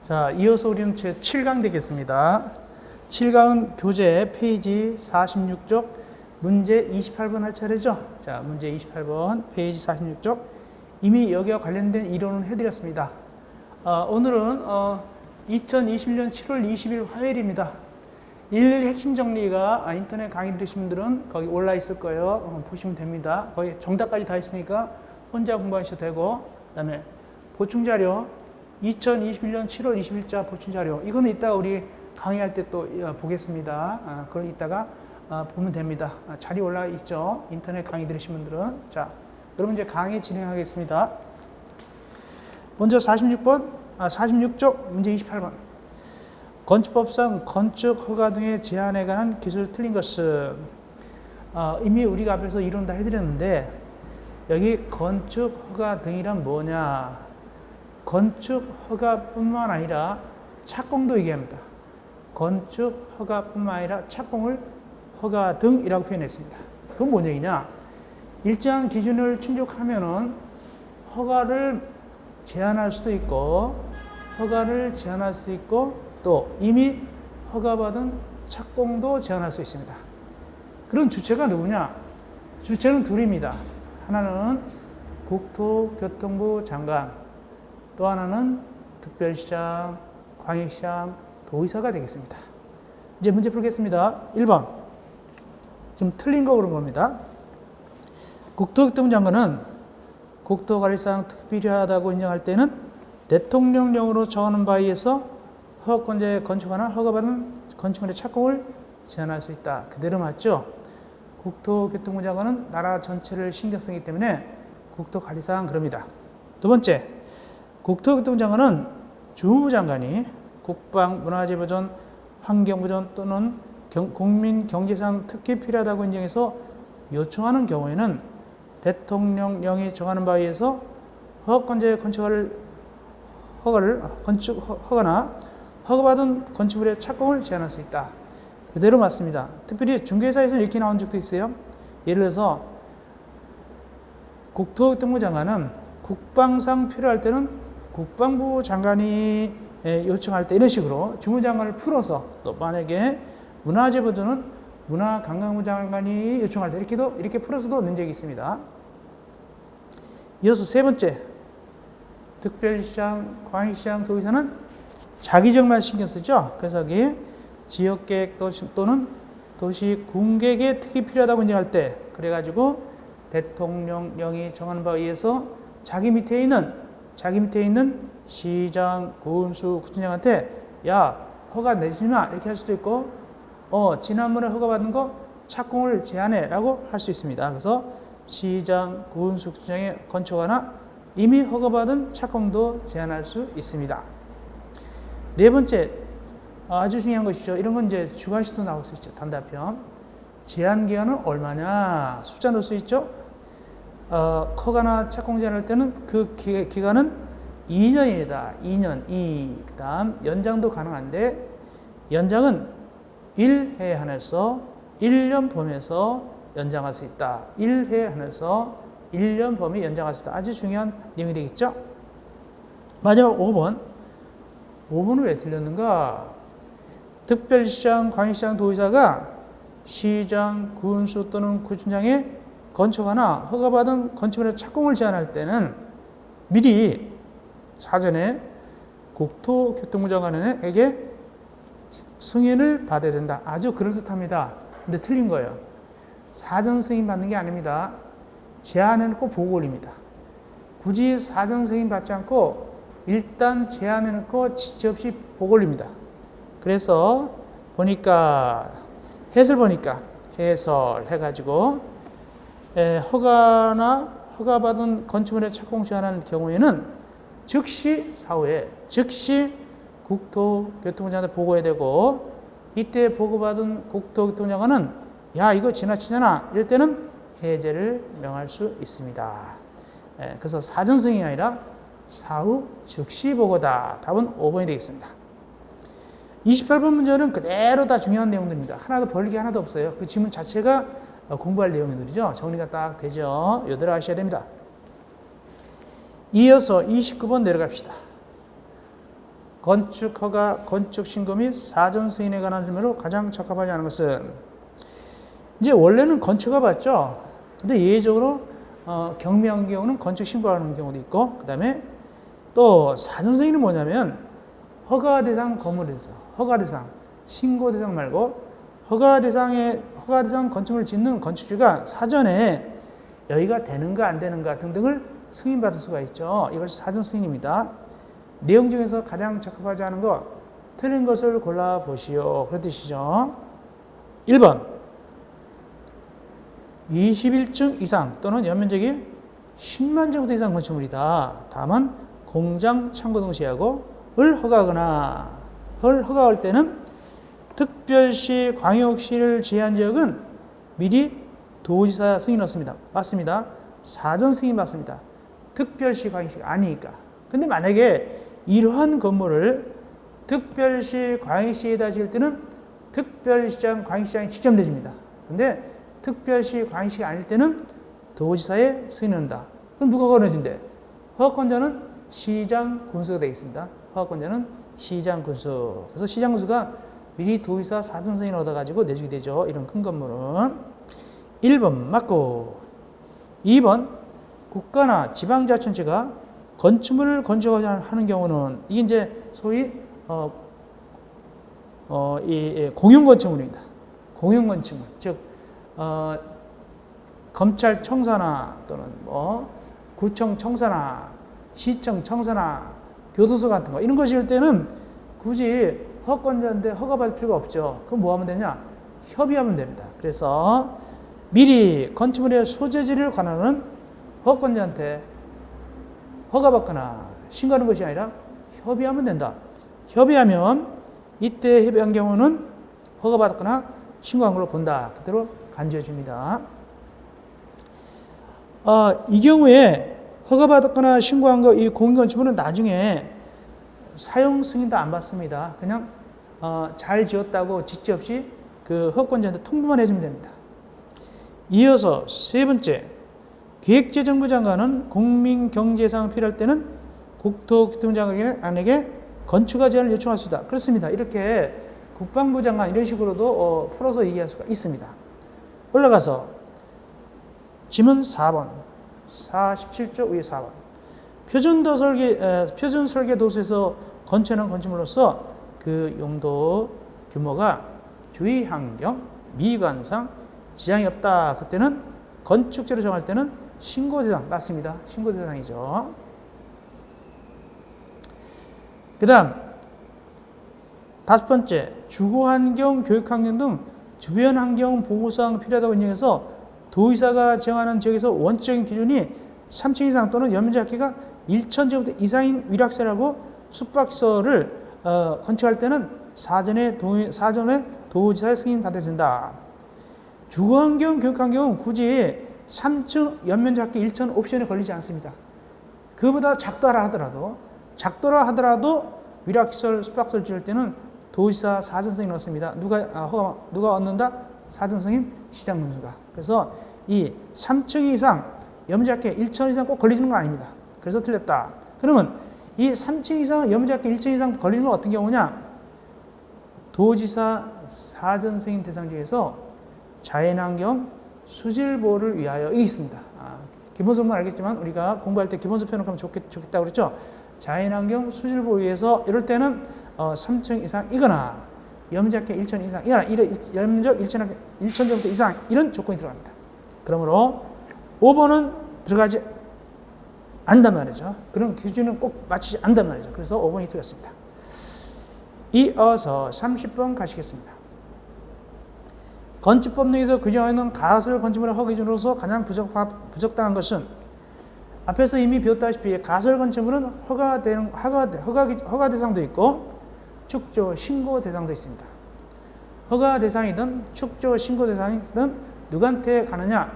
자, 이어서 우리는 제 7강 되겠습니다. 7강은 교재 페이지 46쪽 문제 28번 할 차례죠. 자, 문제 28번 페이지 46쪽 이미 여기와 관련된 이론은 해드렸습니다. 오늘은 2021년 7월 20일 화요일입니다. 일일 핵심 정리가 인터넷 강의 들으신 분들은 거기 올라 있을 거예요. 보시면 됩니다. 거기 정답까지 다 있으니까 혼자 공부하셔도 되고, 그 다음에 보충자료 2021년 7월 20일자 보충자료 이거는 이따가 우리 강의할 때 또 보겠습니다. 그걸 이따가 보면 됩니다. 자료 올라 있죠. 인터넷 강의 들으신 분들은. 자, 그러면 이제 강의 진행하겠습니다. 먼저 46쪽 문제 28번 건축법상 건축 허가 등의 제한에 관한 기술 틀린 것은 이미 우리가 앞에서 이론 다 해드렸는데 여기 건축 허가 등이란 뭐냐? 건축 허가뿐만 아니라 착공도 얘기합니다. 건축 허가뿐만 아니라 착공을 허가 등이라고 표현했습니다. 그건 뭔 얘기냐? 일정한 기준을 충족하면은 허가를 제한할 수도 있고, 또 이미 허가받은 착공도 제한할 수 있습니다. 그럼 주체가 누구냐? 주체는 둘입니다. 하나는 국토교통부 장관, 또 하나는 특별시장, 광역시장, 도의사가 되겠습니다. 이제 문제 풀겠습니다. 1번. 지금 틀린 거 그런 겁니다. 국토교통부 장관은 국토관리상 특필요하다고 인정할 때는 대통령령으로 정하는 바에 의해서 허가권자의 건축하나 허가받은 건축물의 착공을 제한할 수 있다. 그대로 맞죠? 국토교통부 장관은 나라 전체를 신경 쓰기 때문에 국토관리상 그럽니다. 두 번째, 국토교통부 장관은 주무부 장관이 국방, 문화재보존, 환경보존 또는 국민 경제상 특히 필요하다고 인정해서 요청하는 경우에는 대통령령이 정하는 바에 의해서 허가권자의 허가나 허가받은 건축물의 착공을 제한할 수 있다. 그대로 맞습니다. 특별히 중개사에서는 이렇게 나온 적도 있어요. 예를 들어서 국토교통부 장관은 국방상 필요할 때는 국방부 장관이 요청할 때 이런 식으로 주무장관을 풀어서, 또 만약에 문화재 보존은 문화관광부 장관이 요청할 때 이렇게 풀어서도 넣은 적이 있습니다. 이어서 세 번째, 특별시장, 광역시장, 도의사는 자기적만 신경 쓰죠. 그래서 여기 지역계획 또는 도시 군계획에 특히 필요하다고 인정할 때, 그래가지고 대통령령이 정하는 바에 의해서 자기 밑에 있는 시장, 군수, 구청장한테 야, 허가 내주지 마 이렇게 할 수도 있고, 지난번에 허가받은 거 착공을 제한해 라고 할 수 있습니다. 그래서 시장, 군수, 구청장의 건축하나 이미 허가받은 착공도 제한할 수 있습니다. 네 번째, 아주 중요한 것이죠. 이런 건 이제 주관식도 나올 수 있죠. 단답형. 제한 기간은 얼마냐? 숫자 넣을 수 있죠. 허가나 착공 제한할 때는 그 기간은 2년입니다. 2년. 그 다음 연장도 가능한데, 연장은 1회 한해서 1년 범위에서 연장할 수 있다. 1회 한해서 1년 범위 연장할 수 있다. 아주 중요한 내용이 되겠죠. 마지막 5번. 5번은 왜 틀렸는가? 특별시장, 광역시장, 도의사가 시장, 군수 또는 구청장의 건축하나 허가받은 건축물의 착공을 제한할 때는 미리 사전에 국토교통부 장관에게 승인을 받아야 된다. 아주 그럴듯합니다. 근데 틀린 거예요. 사전 승인 받는 게 아닙니다. 제안해놓고 보고 올립니다. 굳이 사전 승인 받지 않고 일단 제안해놓고 지체 없이 보고 올립니다. 그래서 해설해가지고 허가받은 건축물의 착공 제한하는 경우에는 즉시 국토교통부 장관한테 보고해야 되고, 이때 보고받은 국토교통부 장관은 야, 이거 지나치잖아 이럴 때는 해제를 명할 수 있습니다. 그래서 사전 승인이 아니라 사후 즉시 보고다. 답은 5번이 되겠습니다. 28번 문제는 그대로 다 중요한 내용들입니다. 하나도 버릴 게 하나도 없어요. 그 지문 자체가 공부할 내용들이죠. 정리가 딱 되죠. 이대로 하셔야 됩니다. 이어서 29번 내려갑시다. 건축 허가, 건축 신고 및 사전 승인에 관한 질문으로 가장 적합하지 않은 것은 이제 원래는 건축허가 받죠. 근데 예외적으로 경미한 경우는 건축 신고하는 경우도 있고 그 다음에 또 사전 승인은 뭐냐면 허가 대상 건물에 대해서 허가 대상, 신고 대상 말고 허가 대상 건축물을 짓는 건축주가 사전에 여기가 되는가 안 되는가 등등을 승인받을 수가 있죠. 이것이 사전 승인입니다. 내용 중에서 가장 적합하지 않은 것, 틀린 것을 골라보시오. 그런 뜻이죠. 1번 21층 이상 또는 연면적이 10만 제곱미터 이상 건축물이다. 다만 공장, 창고 등 시하고 을 허가할 때는 특별시, 광역시를 제한 지역은 미리 도지사 승인 얻습니다. 맞습니다. 사전 승인 받습니다. 특별시, 광역시가 아니니까. 근데 만약에 이러한 건물을 특별시, 광역시에다 지을 때는 특별시장, 광역시장이 직접 내줍니다. 근데 특별시, 광역시가 아닐 때는 도지사의 승인을 한다. 그럼 누가 권해준대? 허가권자는 시장 군수가 되겠습니다. 허가권자는 시장 군수. 그래서 시장 군수가 미리 도지사 사전 승인을 얻어가지고 내주게 되죠. 이런 큰 건물은. 1번 맞고. 2번 국가나 지방자치단체가 건축물을 건축하는 경우는 이게 이제 소위 이 공용건축물입니다. 공용건축물. 즉 검찰 청사나 또는 구청 청사나 시청 청사나 교도소 같은 거 이런 거 지을 때는 굳이 허가권자인데 허가받을 필요가 없죠. 그럼 뭐 하면 되냐? 협의하면 됩니다. 그래서 미리 건축물의 소재지를 관할하는 허가권자한테 허가받거나 신고하는 것이 아니라 협의하면 된다. 협의하면 이때 협의한 경우는 허가받거나 신고한 걸로 본다. 그대로 간주해 줍니다. 이 경우에 허가받았거나 신고한 거 이 공인건축물은 나중에 사용 승인도 안 받습니다. 그냥 잘 지었다고 지체 없이 그 허가권자한테 통보만 해주면 됩니다. 이어서 세 번째, 기획재정부 장관은 국민경제상황 필요할 때는 국토교통부 장관에게 건축허가 제한을 요청할 수 있다. 그렇습니다. 이렇게 국방부 장관 이런 식으로도 풀어서 얘기할 수가 있습니다. 올라가서 지문 4번, 47조 위에 4번. 표준 설계 도서에서 건축하는 건축물로서 그 용도 규모가 주위 환경, 미관상 지장이 없다. 그때는 건축재로 정할 때는 신고대상 맞습니다. 신고대상이죠. 그 다음 5번째, 주거환경, 교육환경 등 주변 환경 보호사항 필요하다고 인정해서 도의사가 정하는 지역에서 원칙적인 기준이 3층 이상 또는 연면적기가 1,000제곱미터 이상인 위락시설하고 숙박시설을 건축할 때는 사전에 도지사의 승인 받아야 된다. 주거환경, 교육환경은 굳이 3층 연면적기 1,000 옵션에 걸리지 않습니다. 그보다 작더라 하더라도 위락시설, 숙박시설 지을 때는 도지사 사전 승인 얻습니다. 누가 얻는다? 사전 승인 시장 군수가. 그래서 이 3층 이상 연면적기 1,000 이상 꼭 걸리는 건 아닙니다. 그래서 틀렸다. 그러면 이 3층 이상 연면적기 1,000 이상 걸리는 건 어떤 경우냐? 도지사 사전 승인 대상 중에서 자연환경 수질 보호를 위하여 이게 있습니다. 기본소만 알겠지만 우리가 공부할 때 기본소 펴놓고 하면 좋겠다고 그랬죠. 자연환경 수질 보호 위해서 이럴 때는 3층 이상이거나 연면적기 1,000 이상이거나 연면적 1,000제곱미터 이상 이런 조건이 들어갑니다. 그러므로 5번은 들어가지 않단 말이죠. 그런 기준은 꼭 맞추지 않단 말이죠. 그래서 5번이 틀렸습니다. 이어서 30번 가시겠습니다. 건축법 내에서 규정하는 가설 건축물의 허가 기준으로서 가장 부적당한 것은 앞에서 이미 배웠다시피 가설 건축물은 허가 대상도 있고 축조 신고 대상도 있습니다. 허가 대상이든 축조 신고 대상이든 누구한테 가느냐?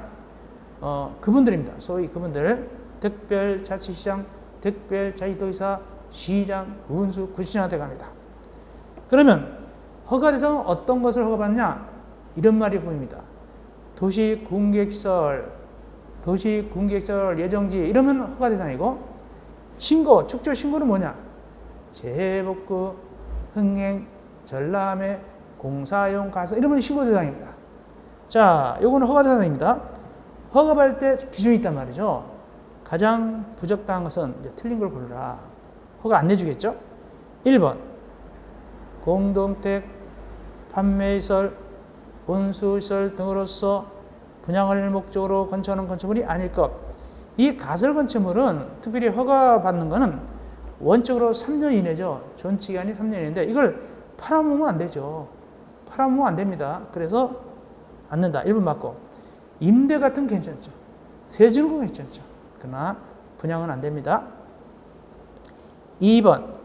그분들입니다. 소위 그분들 특별자치시장, 특별자치도지사, 시장, 군수, 구시장한테 갑니다. 그러면 허가 대상은 어떤 것을 허가받느냐? 이런 말이 보입니다. 도시공개시설 예정지 이러면 허가 대상이고 신고, 축조 신고는 뭐냐? 재복구, 흥행, 전람회, 공사용, 가설 이런 건 신고 대상입니다. 자, 요거는 허가 대상입니다. 허가받을 때 기준이 있단 말이죠. 가장 부적당한 것은 이제 틀린 걸 고르라. 허가 안 내주겠죠? 1번 공동택, 판매시설, 운수시설 등으로서 분양을 목적으로 건축하는 건축물이 아닐 것. 이 가설 건축물은 특별히 허가받는 거는 원적으로 3년 이내죠. 존치기간이 3년 이내인데 이걸 팔아먹으면 안 되죠. 팔아먹으면 안 됩니다. 그래서 안 된다. 1번 맞고. 임대 같은 건 괜찮죠. 세 주는 건 괜찮죠. 그러나 분양은 안 됩니다. 2번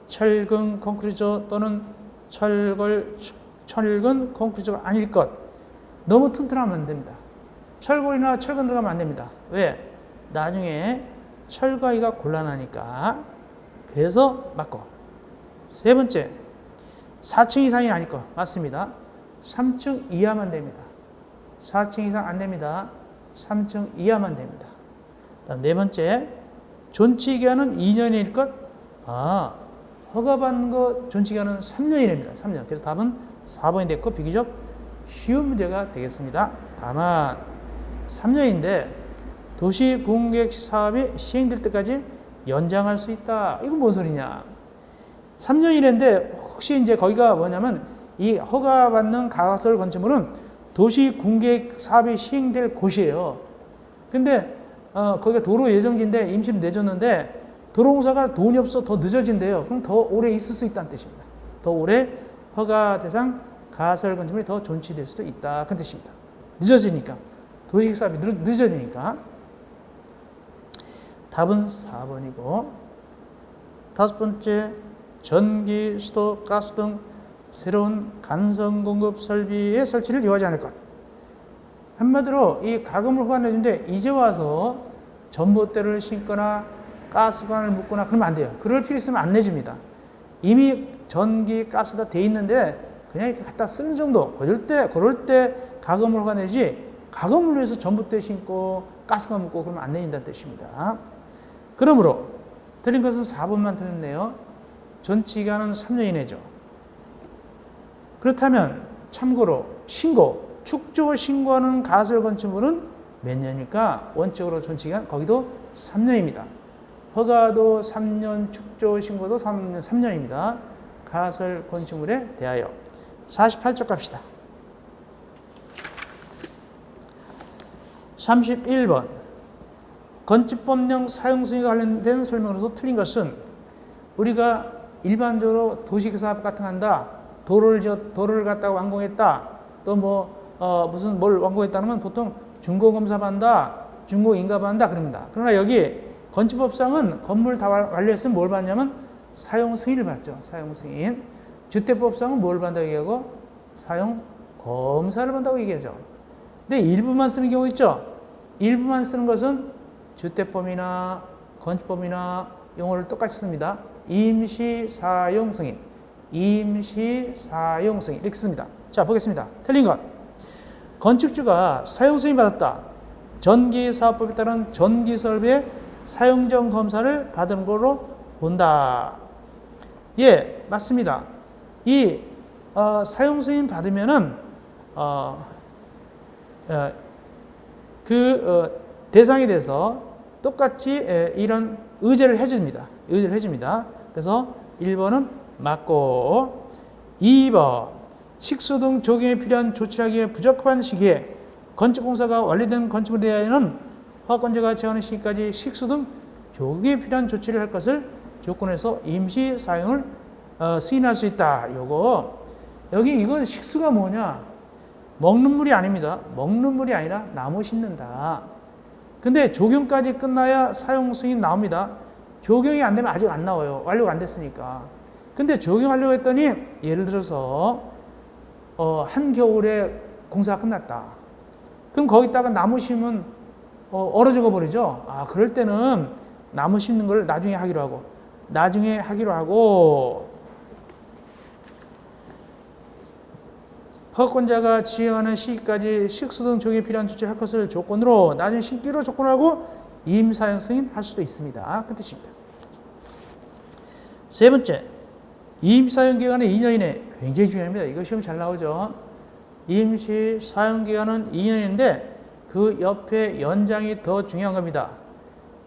철근 콘크리트 또는 철근 콘크리트가 아닐 것. 너무 튼튼하면 안 됩니다. 철골이나 철근 들어가면 안 됩니다. 왜? 나중에 철거하기가 곤란하니까. 그래서 맞고. 세 번째 4층 이상이 아닐 것. 맞습니다. 3층 이하만 됩니다. 4층 이상 안 됩니다. 3층 이하만 됩니다. 다음 네 번째 존치기간은 2년일 것. 허가받는 거 존치기간은 3년이랍니다. 3년. 그래서 답은 4번이 됐고 비교적 쉬운 문제가 되겠습니다. 다만 3년인데 도시공객 사업이 시행될 때까지 연장할 수 있다. 이건 뭔 소리냐? 3년이랬는데 혹시 이제 거기가 뭐냐면 이 허가받는 가설 건축물은 도시공객 사업이 시행될 곳이에요. 근데 거기가 도로 예정지인데 임시로 내줬는데 도로공사가 돈이 없어 더 늦어진대요. 그럼 더 오래 있을 수 있다는 뜻입니다. 더 오래 허가 대상 가설 건축물이 더 존치될 수도 있다. 그런 뜻입니다. 늦어지니까. 도시 사업이 늦어지니까. 답은 4번이고 다섯 번째 전기, 수도, 가스 등 새로운 간선 공급 설비의 설치를 요하지 않을 것. 한마디로 이 가금을 허가내주는데 이제 와서 전봇대를 심거나 가스관을 묻거나 그러면 안 돼요. 그럴 필요 있으면 안 내줍니다. 이미 전기, 가스 다 돼 있는데 그냥 이렇게 갖다 쓰는 정도. 그럴 때 가금을 허가내지 가금을 위해서 전봇대 심고 가스관 묻고 그러면 안 내린다는 뜻입니다. 그러므로 틀린 것은 4번만 틀렸네요. 존치기간은 3년 이내죠. 그렇다면 참고로 축조 신고하는 가설 건축물은 몇 년일까? 원적으로 존치기간 거기도 3년입니다. 허가도 3년, 축조 신고도 3년입니다. 가설 건축물에 대하여. 48쪽 갑시다. 31번 건축법령 사용승인과 관련된 설명으로서 틀린 것은 우리가 일반적으로 도시사업 같은 거 한다. 도로를 갖다가 완공했다. 또 무슨 뭘 완공했다는 보통 준공검사 받는다. 준공인가 받는다. 그럽니다. 그러나 여기 건축법상은 건물 다 완료했으면 뭘 받냐면 사용승인을 받죠. 사용승인. 주택법상은 뭘 받는다고 얘기하고 사용검사를 받는다고 얘기하죠. 근데 일부만 쓰는 경우 있죠. 일부만 쓰는 것은 주택법이나 건축법이나 용어를 똑같이 씁니다. 임시사용승인, 임시사용승인 이렇게 씁니다. 자, 보겠습니다. 틀린 것. 건축주가 사용승인 받았다. 전기사업법에 따른 전기설비의 사용전 검사를 받은 걸로 본다. 예, 맞습니다. 이 사용승인 받으면은 대상에 대해서 똑같이 이런 의제를 해줍니다. 의제를 해줍니다. 그래서 1번은 맞고 2번 식수 등 조경에 필요한 조치를 하기 위해 부적합한 시기에 건축공사가 완료된 건축물에 대하여는 허가권자가 제한하는 시기까지 식수 등 조경에 필요한 조치를 할 것을 조건해서 임시 사용을 승인할 수 있다. 여기 이건 식수가 뭐냐? 먹는 물이 아닙니다. 먹는 물이 아니라 나무 심는다. 근데 조경까지 끝나야 사용 승인 나옵니다. 조경이 안 되면 아직 안 나와요. 완료가 안 됐으니까. 근데 조경하려고 했더니 예를 들어서 한겨울에 공사가 끝났다. 그럼 거기다가 나무 심으면 얼어 죽어 버리죠. 그럴 때는 나무 심는 걸 나중에 하기로 하고 허가권자가 지정하는 시기까지 식수 등 조경에 필요한 조치를 할 것을 조건으로 나중에 심기로 조건하고 임사용 승인할 수도 있습니다. 그 뜻입니다. 세 번째, 임시 사용기간은 2년 이내. 굉장히 중요합니다. 이거 시험 잘 나오죠. 임시 사용기간은 2년인데 그 옆에 연장이 더 중요한 겁니다.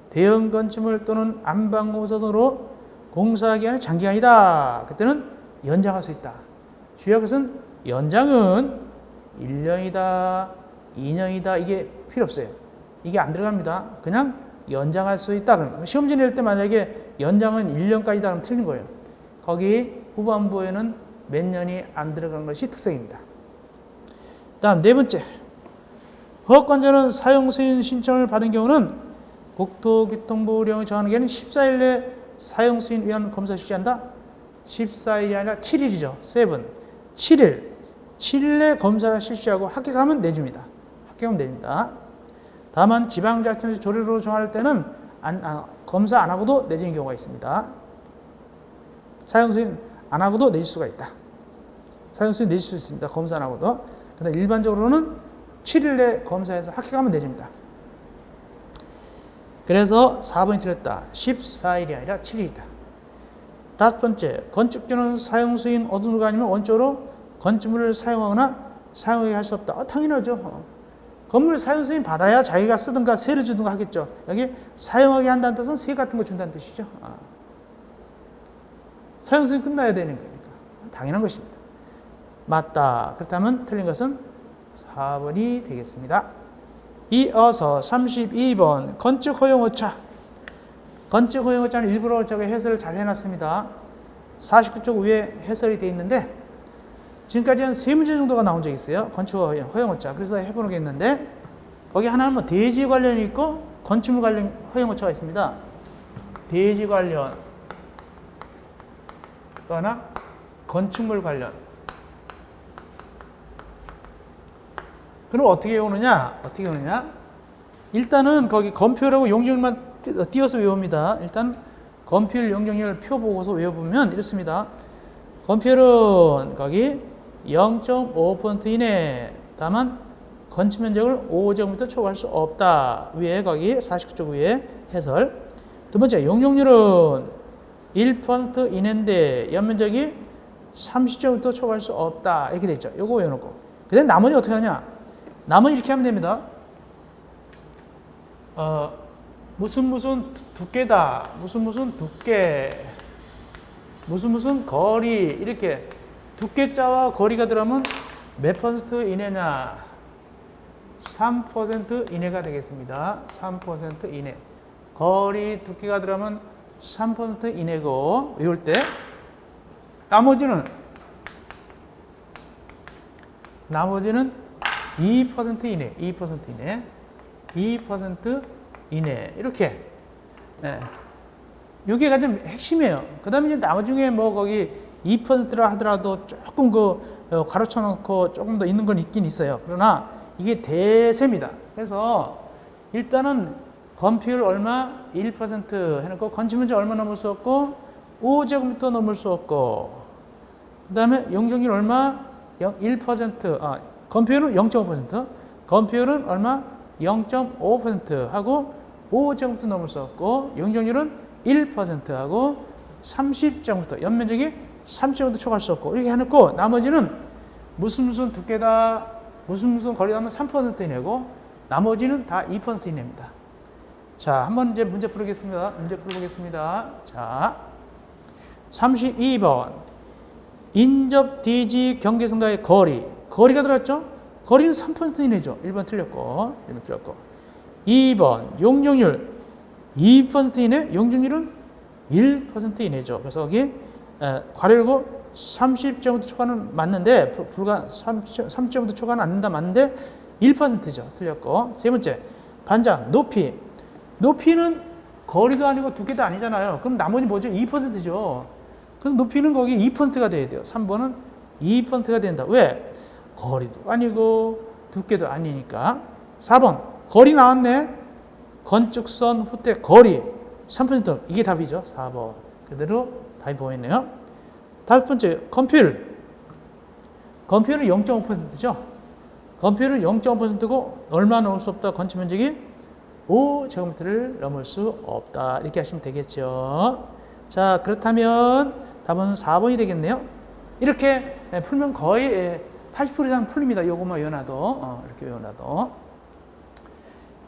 대형 건축물 또는 안방공사등으로 공사기간이 장기간이다. 그때는 연장할 수 있다. 주의할 것은 연장은 1년이다, 2년이다 이게 필요 없어요. 이게 안 들어갑니다. 그냥 연장할 수 있다. 그러면 시험지 낼 때 만약에 연장은 1년까지다 그러면 틀린 거예요. 거기 후반부에는 몇 년이 안 들어가는 것이 특성입니다. 다음 네 번째, 허가권자는 사용 승인 신청을 받은 경우는 국토교통부령이 정하는 게는 14일 내 사용 승인 위한 검사 실시한다. 14일이 아니라 7일이죠. 7일. 7일 내 검사 실시하고 합격하면 내줍니다. 합격하면 내줍니다. 다만 지방자치단체 조례로 정할 때는 검사 안 하고도 내주는 경우가 있습니다. 사용 승인 안 하고도 내줄 수가 있다. 사용 승인 내줄 수 있습니다. 검사 안 하고도. 그런데 일반적으로는 7일 내 검사해서 합격하면 내줍니다. 그래서 4번이 틀렸다. 14일이 아니라 7일이다. 다섯 번째, 건축주는 사용 승인 얻은 후가 아니면 원적으로 건축물을 사용하거나 사용하게 할 수 없다. 당연하죠. 건물 사용 승인 받아야 자기가 쓰든가 세를 주든가 하겠죠. 여기 사용하게 한다는 뜻은 세 같은 거 준다는 뜻이죠. 사용 승인 끝나야 되는 거니까 당연한 것입니다. 맞다. 그렇다면 틀린 것은 4번이 되겠습니다. 이어서 32번 건축 허용 오차. 건축 허용 오차는 일부러 저게 해설을 잘 해놨습니다. 49쪽 위에 해설이 되어 있는데 지금까지 한 3문제 정도가 나온 적이 있어요. 건축 허용 오차. 그래서 해보겠는데 거기 하나는 뭐 대지 관련이 있고 건축물 관련 허용 오차가 있습니다. 대지 관련 또 하나 건축물 관련. 그럼 어떻게 외우느냐? 일단은 거기 건표라고 용적률만 띄어서 외웁니다. 일단 건표율 용적률 표 보고서 외워보면 이렇습니다. 건표율은 거기 0.5% 이내. 다만 건축면적을 5제곱미터 초과할 수 없다. 위에 거기 49쪽 위에 해설. 두 번째, 용적률은 1% 이내인데 연면적이 30제곱미터 초과할 수 없다. 이렇게 돼 있죠. 요거 외워놓고. 그 다음에 나머지 어떻게 하냐? 나머지 이렇게 하면 됩니다. 무슨 두께다. 무슨 두께. 무슨 거리. 이렇게 두께자와 거리가 들어가면 몇 퍼센트 이내냐? 3% 이내가 되겠습니다. 3% 이내. 거리 두께가 들어가면 3% 이내고 외울 때 나머지는 2% 이내, 2% 이내 이렇게. 네. 이게 가장 핵심이에요. 그 다음에 이제 나중에 뭐 거기 2%라 하더라도 조금 가로쳐 놓고 조금 더 있는 건 있긴 있어요. 그러나 이게 대세입니다. 그래서 일단은 건폐율 얼마 1% 해놓고 건축면적 얼마 넘을 수 없고 5제곱미터 넘을 수 없고 그 다음에 용적률 얼마 1% 건폐율은 0.5% 건폐율은 얼마 0.5% 하고 5제곱미터 넘을 수 없고 용적률은 1% 하고 30제곱미터 연면적이 30제곱미터 초과할 수 없고 이렇게 해놓고 나머지는 무슨 두께다 무슨 거리다 하면 3% 이내고 나머지는 다 2% 이내입니다. 자, 한번 이제 문제 풀어보겠습니다. 자, 32번 인접 대지 경계선과의 거리가 들어갔죠? 거리는 3% 이내죠. 1번 틀렸고 2번 용적률 2% 이내, 용적률은 1% 이내죠. 그래서 여기 괄호 30제곱미터 초과는 맞는데 불과 30제곱미터 초과는 안 된다 맞는데 1%죠. 틀렸고 세 번째 반장 높이는 거리도 아니고 두께도 아니잖아요. 그럼 나머지 뭐죠? 2%죠. 그래서 높이는 거기 2%가 돼야 돼요. 3번은 2%가 된다. 왜? 거리도 아니고 두께도 아니니까. 4번 거리 나왔네. 건축선 후퇴 거리 3% 이게 답이죠. 4번 그대로 답이 보이네요. 다섯 번째 건폐율은 0.5%죠. 건폐율은 0.5%고 얼마 넘을 수 없다. 건축면적이 5제곱미터를 넘을 수 없다. 이렇게 하시면 되겠죠. 자, 그렇다면 답은 4번이 되겠네요. 이렇게 풀면 거의 80% 이상 풀립니다. 요거만 외워놔도. 이렇게 외워놔도.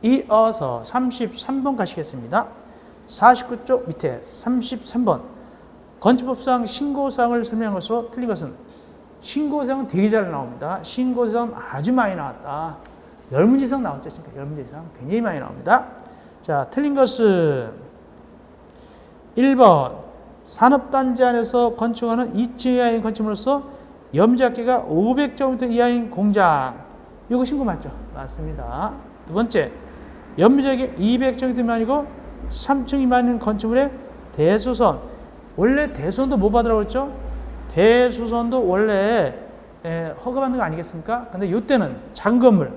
이어서 33번 가시겠습니다. 49쪽 밑에 33번. 건축법상 신고사항을 설명한 것으로 틀린 것은? 신고사항은 되게 잘 나옵니다. 신고사항은 아주 많이 나왔다. 10문제 이상 나왔죠. 진짜 10문제 이상 굉장히 많이 나옵니다. 자, 틀린 것은 1번. 산업단지 안에서 건축하는 2층 이하인 건축물로서 염자기가 500제곱미터 이하인 공장. 이거 신고 맞죠? 맞습니다. 두 번째. 연미적이 200제곱미터 미만이고 3층 미만인 건축물의 대수선. 원래 대수선도 뭐 받으라고 했죠? 대수선도 원래 허가받는 거 아니겠습니까? 근데 이때는 작은 건물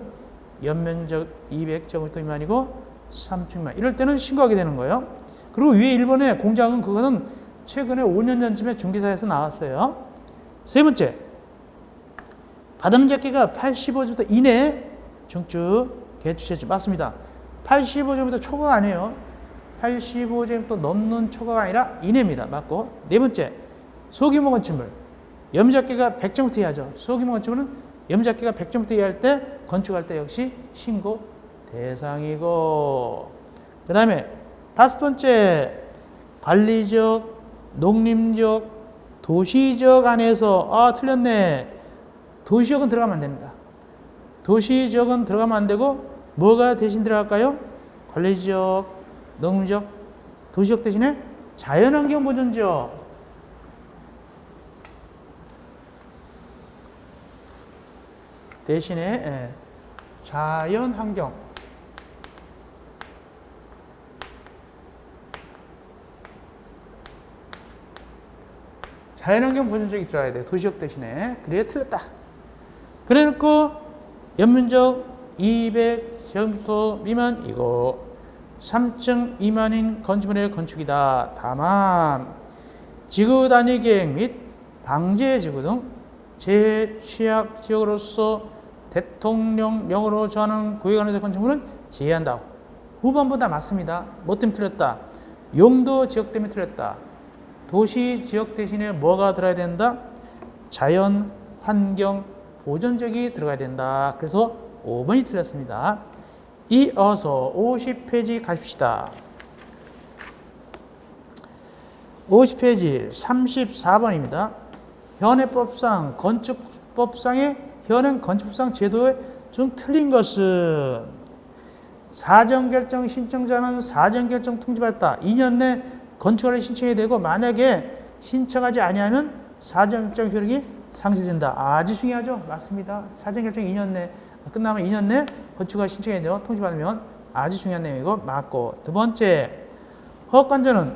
연면적 200제곱미터 미만이고 3층 미만 이럴 때는 신고하게 되는 거예요. 그리고 위에 1번의 공장은 그거는 최근에 5년 전쯤에 중개사에서 나왔어요. 세 번째, 바닥면적기가 85제곱미터 이내 중축 개축해주 맞습니다. 85제곱미터 초과가 아니에요. 85제곱미터 넘는 초과가 아니라 이내입니다. 맞고. 네 번째, 소규모 건축물 염자기가 100제곱미터 이하죠. 소규모 건축물은 염자기가 100제곱미터 이하일 때 건축할 때 역시 신고 대상이고. 그 다음에 다섯 번째, 관리적, 농림적, 도시적 안에서 틀렸네. 도시적은 들어가면 안 됩니다. 도시적은 들어가면 안 되고 뭐가 대신 들어갈까요? 관리적, 농림적, 도시적 대신에 자연환경 보존적. 대신에 자연환경. 자연환경 보존적이 들어가야 돼요. 도시적 대신에. 그래야 틀렸다. 그래 놓고 연면적 200제곱미터 미만이고 3층 미만인 건축물의 건축이다. 다만 지구 단위 계획 및 방제 지구 등 제취약 지역으로서 대통령령으로 정하는 구역 안에서 건축물은 제외한다. 후반보다 맞습니다. 뭐 때문에 틀렸다? 용도 지역 때문에 틀렸다. 도시 지역 대신에 뭐가 들어야 된다? 자연 환경 보존적이 들어가야 된다. 그래서 5번이 틀렸습니다. 이어서 50페이지 가십시다. 50페이지 34번입니다. 현행법상 건축법상의 현행 건축법상 제도에 좀 틀린 것은 사전결정 신청자는 사전결정 통지받았다. 2년 내 건축을 신청해야 되고 만약에 신청하지 아니하면 사전결정 효력이 상실된다. 아주 중요하죠. 맞습니다. 사전결정 2년 내 끝나면 2년 내 건축을 신청해야 돼요. 통지받으면 아주 중요한 내용이고 맞고. 두 번째, 허가권자는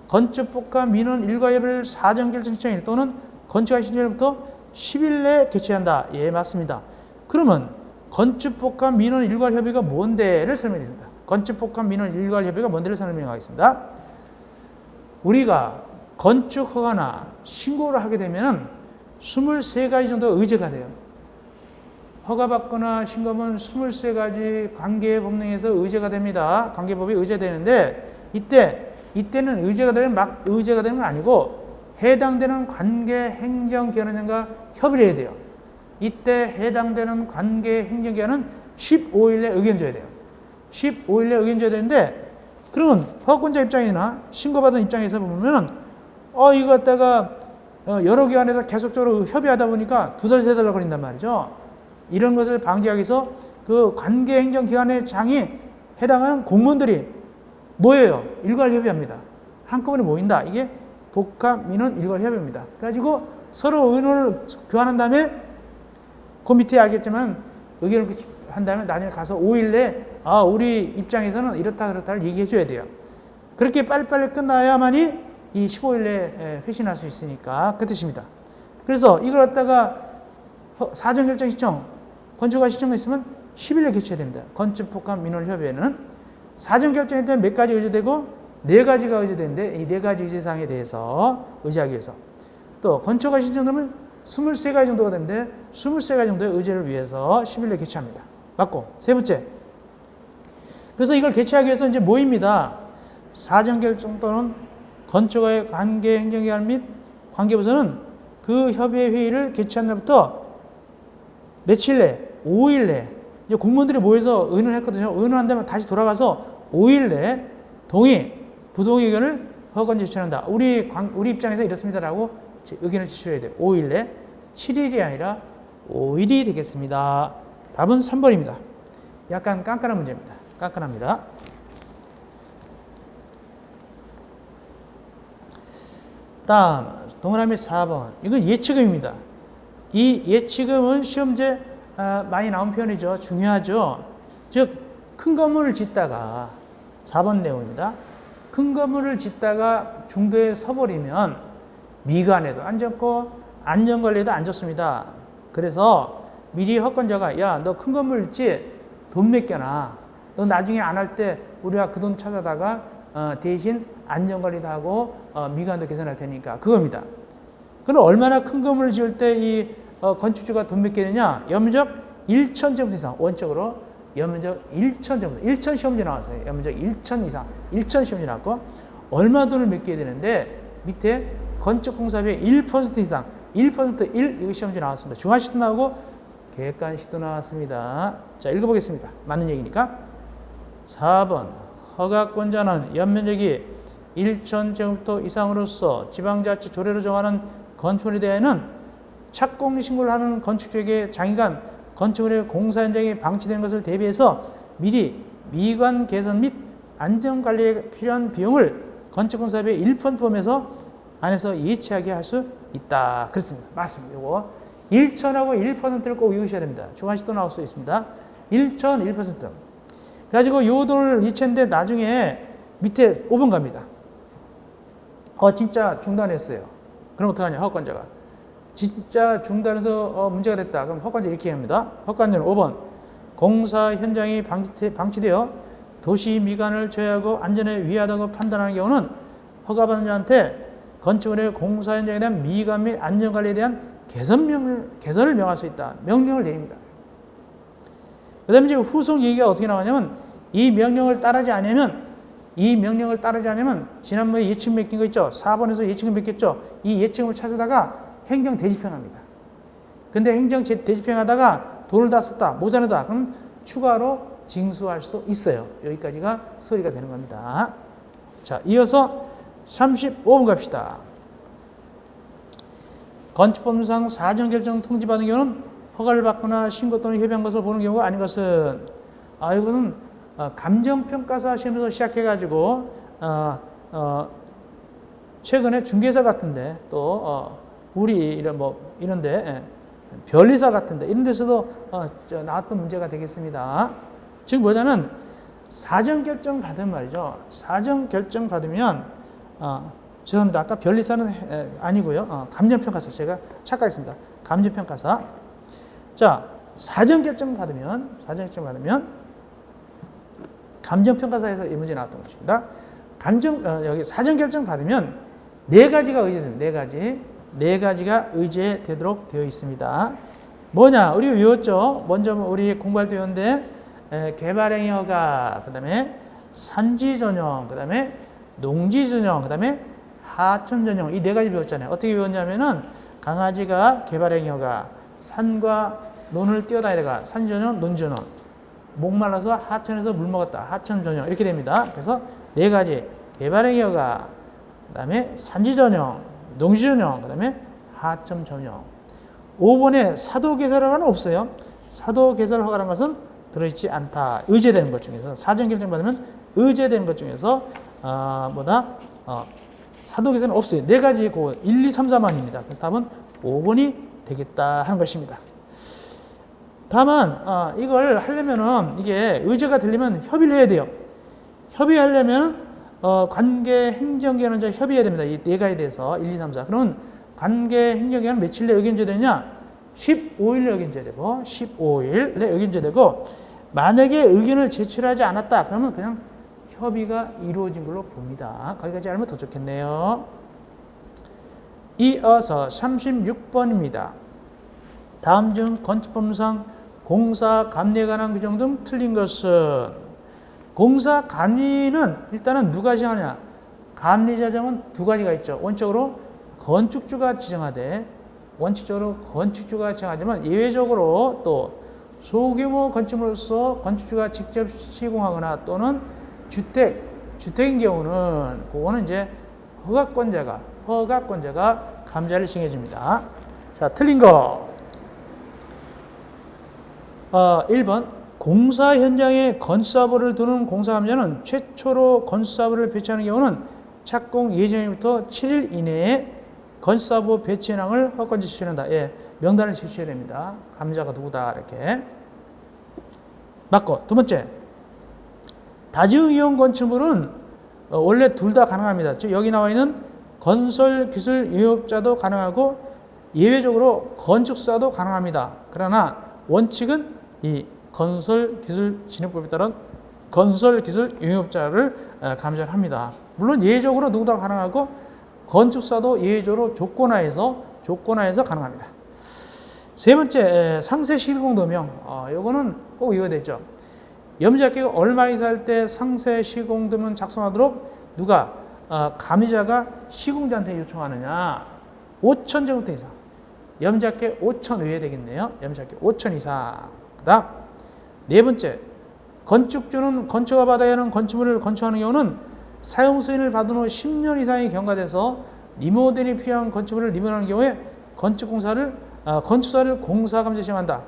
건축법과 민원 일괄협의를 사전결정 신청일 또는 건축할 신청일부터 10일 내에 개최한다. 예, 맞습니다. 그러면 건축법과 민원 일괄협의가 뭔데를 설명해 드립니다. 건축법과 민원 일괄협의가 뭔데를 설명하겠습니다. 우리가 건축 허가나 신고를 하게 되면 23가지 정도가 의제가 돼요. 허가받거나 신고하면 23가지 관계법령에서 의제가 됩니다. 관계법이 의제되는데 이때는 의제가 되면 막 의제가 되는 건 아니고 해당되는 관계행정기관과 협의를 해야 돼요. 이때 해당되는 관계행정기관은 15일 내에 의견 줘야 돼요. 15일 내에 의견 줘야 되는데 그러면 허가권자 입장이나 신고받은 입장에서 보면은 이거 갖다가 여러 기관에서 계속적으로 협의하다 보니까 2달, 3달 걸린단 말이죠. 이런 것을 방지하기 위해서 그 관계행정기관의 장이 해당하는 공무원들이 뭐예요? 일괄협의합니다. 한꺼번에 모인다. 이게 복합민원 일괄협의입니다. 그래가지고 서로 의논을 교환한 다음에 그 밑에 알겠지만 의견을 한 다음에 나중에 가서 5일 내에 우리 입장에서는 이렇다 그렇다를 얘기해 줘야 돼요. 그렇게 빨리빨리 끝나야만이 이 15일 내에 회신할 수 있으니까 그 뜻입니다. 그래서 이걸 갖다가 사전결정 신청, 건축허가 신청가 있으면 10일 내에 개최해야 됩니다. 건축복합민원협의회는 사전결정에 대한 몇 가지 의제되고 4가지가 의제되는데 이 4가지 의제사항에 대해서 의제하기 위해서 또 건축허가 신청되면 23가지 정도가 되는데 23가지 정도의 의제를 위해서 10일 내에 개최합니다. 맞고. 세 번째, 그래서 이걸 개최하기 위해서 이제 모입니다. 사전결정 또는 건축의 관계 행정기관 및 관계부서는 그 협의회 회의를 개최한 날부터 며칠 내, 5일 내, 이제 공무원들이 모여서 의논을 했거든요. 의논한 다음에 다시 돌아가서 5일 내 동의, 부동의 의견을 허가권자에 제출한다. 우리 입장에서 이렇습니다라고 의견을 제출해야 돼요. 5일 내, 7일이 아니라 5일이 되겠습니다. 답은 3번입니다. 약간 깐깐한 문제입니다. 깐깐합니다. 다음 동그라미 4번. 이건 예치금입니다. 이 예치금은 시험제 많이 나온 표현이죠. 중요하죠. 즉 큰 건물을 짓다가 4번 내용입니다. 큰 건물을 짓다가 중도에 서버리면 미관에도 안 좋고 안전관리에도 안 좋습니다. 그래서 미리 허권자가 야, 너 큰 건물 짓지? 돈 맡겨놔. 너 나중에 안 할 때 우리가 그 돈 찾아다가 대신 안전관리도 하고 미관도 개선할 테니까 그겁니다. 그럼 얼마나 큰 건물을 지을 때 이 건축주가 돈 몇 개 되냐? 연면적 1,000제곱미터 이상. 원적으로 연면적 1,000제곱미터. 1,000 시험지 나왔어요. 연면적 1,000 이상. 1,000 시험지 나왔고 얼마 돈을 맡겨야 되는데 밑에 건축공사비의 1% 이상. 1% 1 이거 시험지 나왔습니다. 중간시도 나오고 객관시도 나왔습니다. 자, 읽어보겠습니다. 맞는 얘기니까. 4번 허가권자는 연면적이 1,000제곱미터 이상으로서 지방자치 조례로 정하는 건축물에 대해는 착공신고를 하는 건축주에게 장기간 건축물의 공사 현장에 방치된 것을 대비해서 미리 미관 개선 및 안전관리에 필요한 비용을 건축공사비의 1% 포함해서 안에서 예치하게 할 수 있다. 그렇습니다. 맞습니다. 이거 1,000하고 1%를 꼭 외우셔야 됩니다. 중간시도 나올 수 있습니다. 1,000, 1%. 그래가지고 요 돈을 예치했는데 나중에 밑에 5번 갑니다. 진짜 중단했어요. 그럼 어떡하냐, 허가권자가. 진짜 중단해서 문제가 됐다. 그럼 허가권자 이렇게 합니다. 허가권자는 5번. 공사 현장이 방치되어 도시 미관을 제외하고 안전에 위하다고 판단하는 경우는 허가받는 자한테 건축물의 공사 현장에 대한 미관 및 안전관리에 대한 개선을 명할 수 있다. 명령을 내립니다. 그 다음에 이제 후속 얘기가 어떻게 나오냐면 이 명령을 따르지 않으면 지난번에 예치금 맡긴 거 있죠? 4번에서 예치금 맡겼죠? 이 예치금을 찾아다가 행정 대집행합니다. 근데 행정 대집행하다가 돈을 다 썼다, 모자르다. 그럼 추가로 징수할 수도 있어요. 여기까지가 처리가 되는 겁니다. 자, 이어서 35번 갑시다. 건축법상 사정결정 통지받은 경우는 허가를 받거나 신고 또는 협의한 것을 보는 경우가 아닌 것은 이거는 감정평가사 시험에서 시작해가지고 최근에 중개사 같은데 또 우리 이런데 변리사 같은데 이런 데서도 나왔던 문제가 되겠습니다. 즉 뭐냐면 사정결정 받으면 말이죠. 사정결정 받으면 죄송합니다. 아까 변리사는 아니고요. 감정평가사 제가 착각했습니다. 감정평가사. 자, 사정결정 받으면 감정평가사에서 이 문제 나왔던 것입니다. 여기 사정결정 받으면 네 가지가 의제됩니다. 네 가지가 의제되도록 되어 있습니다. 뭐냐? 우리 외웠죠? 먼저 우리 공부할 때 외웠는데 개발행위 허가, 그 다음에 산지 전용, 그 다음에 농지 전용, 그 다음에 하천 전용 이 네 가지 배웠잖아요. 어떻게 배웠냐면은 강아지가 개발행위 허가, 산과 논을 뛰어다니다가 산 전용, 논 전용, 목말라서 하천에서 물 먹었다, 하천 전용 이렇게 됩니다. 그래서 네 가지 개발행위 허가, 그 다음에 산지 전용, 농지 전용, 그 다음에 하천 전용. 5번에 사도 개설 허가는 없어요. 사도 개설 허가라는 것은 들어있지 않다. 의제되는 것 중에서 사정결정 받으면 의제되는 것 중에서 사도 개설은 없어요. 네 가지 고 1, 2, 3, 4만입니다. 그래서 답은 5번이 되겠다 하는 것입니다. 다만 이걸 하려면은 이게 의제가 되려면 협의를 해야 돼요. 협의하려면 관계 행정기관자 협의해야 됩니다. 이 네 가지에 대해서 1, 2, 3, 4. 그러면 관계 행정기관 며칠 내에 의견 제되냐? 15일 내에 의견 제되고 15일 내에 의견 제되고 만약에 의견을 제출하지 않았다. 그러면 그냥 협의가 이루어진 걸로 봅니다. 거기까지 알면 더 좋겠네요. 이어서 36번입니다. 다음 중 건축법상 공사 감리에 관한 규정 등 틀린 것은 공사 감리는 일단은 누가 시행하냐? 감리자정은 두 가지가 있죠. 원칙적으로 건축주가 지정하되 원칙적으로 건축주가 지정하지만 예외적으로 또 소규모 건축물로서 건축주가 직접 시공하거나 또는 주택인 경우는 그거는 이제 허가권자가 감자를 시행해 줍니다. 자, 틀린 거. 1번 공사 현장에 건축사업을 두는 공사감자는 최초로 건축사업을 배치하는 경우는 착공 예정일부터 7일 이내에 건축사업 배치 현황을 허가권자 제출한다. 예, 명단을 제출해야 됩니다. 감자가 누구다 이렇게. 맞고. 두 번째, 다중이용 건축물은 원래 둘 다 가능합니다. 즉 여기 나와 있는 건설기술 유업자도 가능하고 예외적으로 건축사도 가능합니다. 그러나 원칙은 이 건설기술진흥법에 따른 건설기술 유업자를 감시를 합니다. 물론 예외적으로 누구나 가능하고 건축사도 예외적으로 조건하에서 가능합니다. 세 번째, 상세 시공도명. 이거는 꼭 이어야 되죠. 염자기가 얼마 이사할 때 상세 시공도면 작성하도록 누가 감리자가 시공자한테 요청하느냐. 5,000제곱미터 이상. 염자기 5,000 외에 되겠네요. 염자기 5,000 이상. 그 다음 네 번째, 건축주는 건축가 받아야 하는 건축물을 건축하는 경우는 사용 승인을 받은 후 10년 이상이 경과돼서 리모델이 필요한 건축물을 리모델하는 경우에 건축사를 공사감자 시행한다.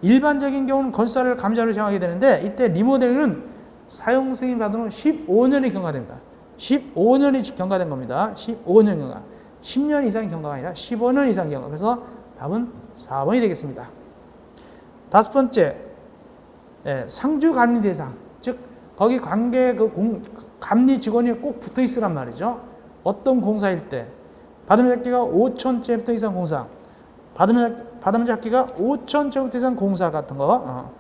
일반적인 경우는 건축사를 감자로 시행하게 되는데 이때 리모델은 사용 승인 받은 후 15년이 경과됩니다. 15년이 경과된 겁니다. 15년 경과. 10년 이상 경과가 아니라 15년 이상 경과. 그래서 답은 4번이 되겠습니다. 다섯 번째, 상주 감리 대상. 즉 거기 관계 감리 직원이 꼭 붙어 있으란 말이죠. 어떤 공사일 때 받음잡기가 5,000제곱미터 이상 공사, 받음잡기가 5,000제곱미터 이상 공사 같은 거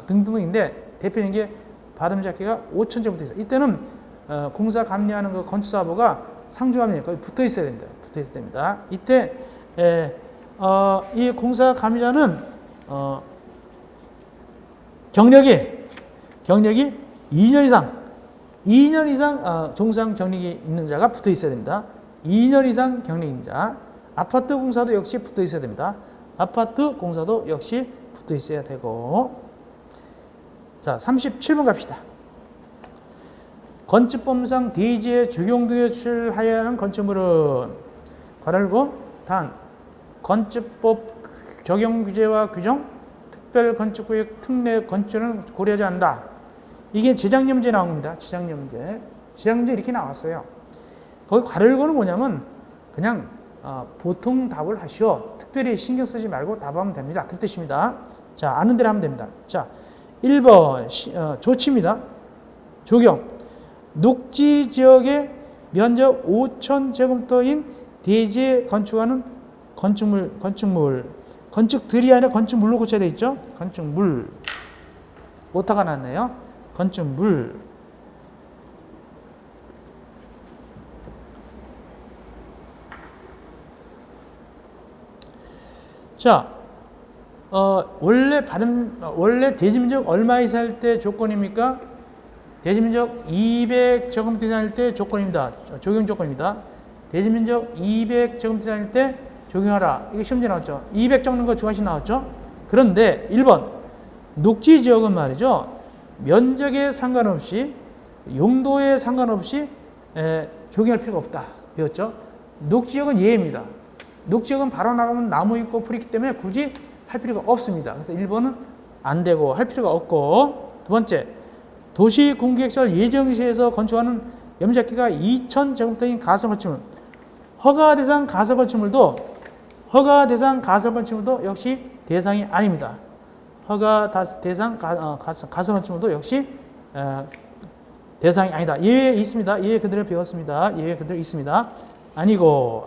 등등인데 대표적인 게 받음잡기가 5,000제곱미터 이상. 이때는 공사 감리하는 그 건축사업가 상주 감리 거기 붙어 있어야 됩니다. 붙어 있어야 됩니다. 이때 이 공사 감리자는 경력이 2년 이상 종사한 경력이 있는 자가 붙어 있어야 됩니다. 2년 이상 경력인 자. 아파트 공사도 역시 붙어 있어야 됩니다. 아파트 공사도 역시 붙어 있어야 되고. 자, 37번 갑시다. 건축법상 대지에 적용 등에 출하여야 하는 건축물은 괄호 단 건축법 적용 규제와 규정 특별 건축구역 특례 건축은 고려하지 않는다. 이게 재작년 문제 나온 겁니다. 재작년 문제 이렇게 나왔어요. 거기 괄호는 뭐냐면 그냥 보통 답을 하시오. 특별히 신경 쓰지 말고 답하면 됩니다. 그 뜻입니다. 자, 아는 대로 하면 됩니다. 자, 1번 조치입니다. 적용. 녹지 지역의 면적 5,000제곱미터인 대지에 건축하는 건축들이 아니라 건축물로 고쳐야 되어 있죠. 건축물. 오타가 났네요. 건축물. 자, 원래 대지면적 얼마 이상일 때 조건입니까? 대지면적 200제곱미터 이상일 때 조건입니다. 적용 조건입니다. 대지면적 200제곱미터 이상일 때 적용하라. 이게 시험지 나왔죠. 200 적는 거 중간시 나왔죠. 그런데 1번 녹지 지역은 말이죠. 면적에 상관없이 용도에 상관없이 적용할 필요가 없다. 배웠죠? 녹지역은 예입니다. 녹지역은 바로 나가면 나무 있고 풀이 있기 때문에 굳이 할 필요가 없습니다. 그래서 1번은 안 되고 할 필요가 없고. 두 번째, 도시공기획설 예정시에서 건축하는 염자기가 2,000제곱미터인 가설 건축물, 허가 대상 가설 건축물도 역시 대상이 아닙니다. 허가 대상 가설 건축물도 역시 대상이 아니다. 예외 있습니다. 예외 그대로 배웠습니다. 예외 그대로 있습니다. 아니고.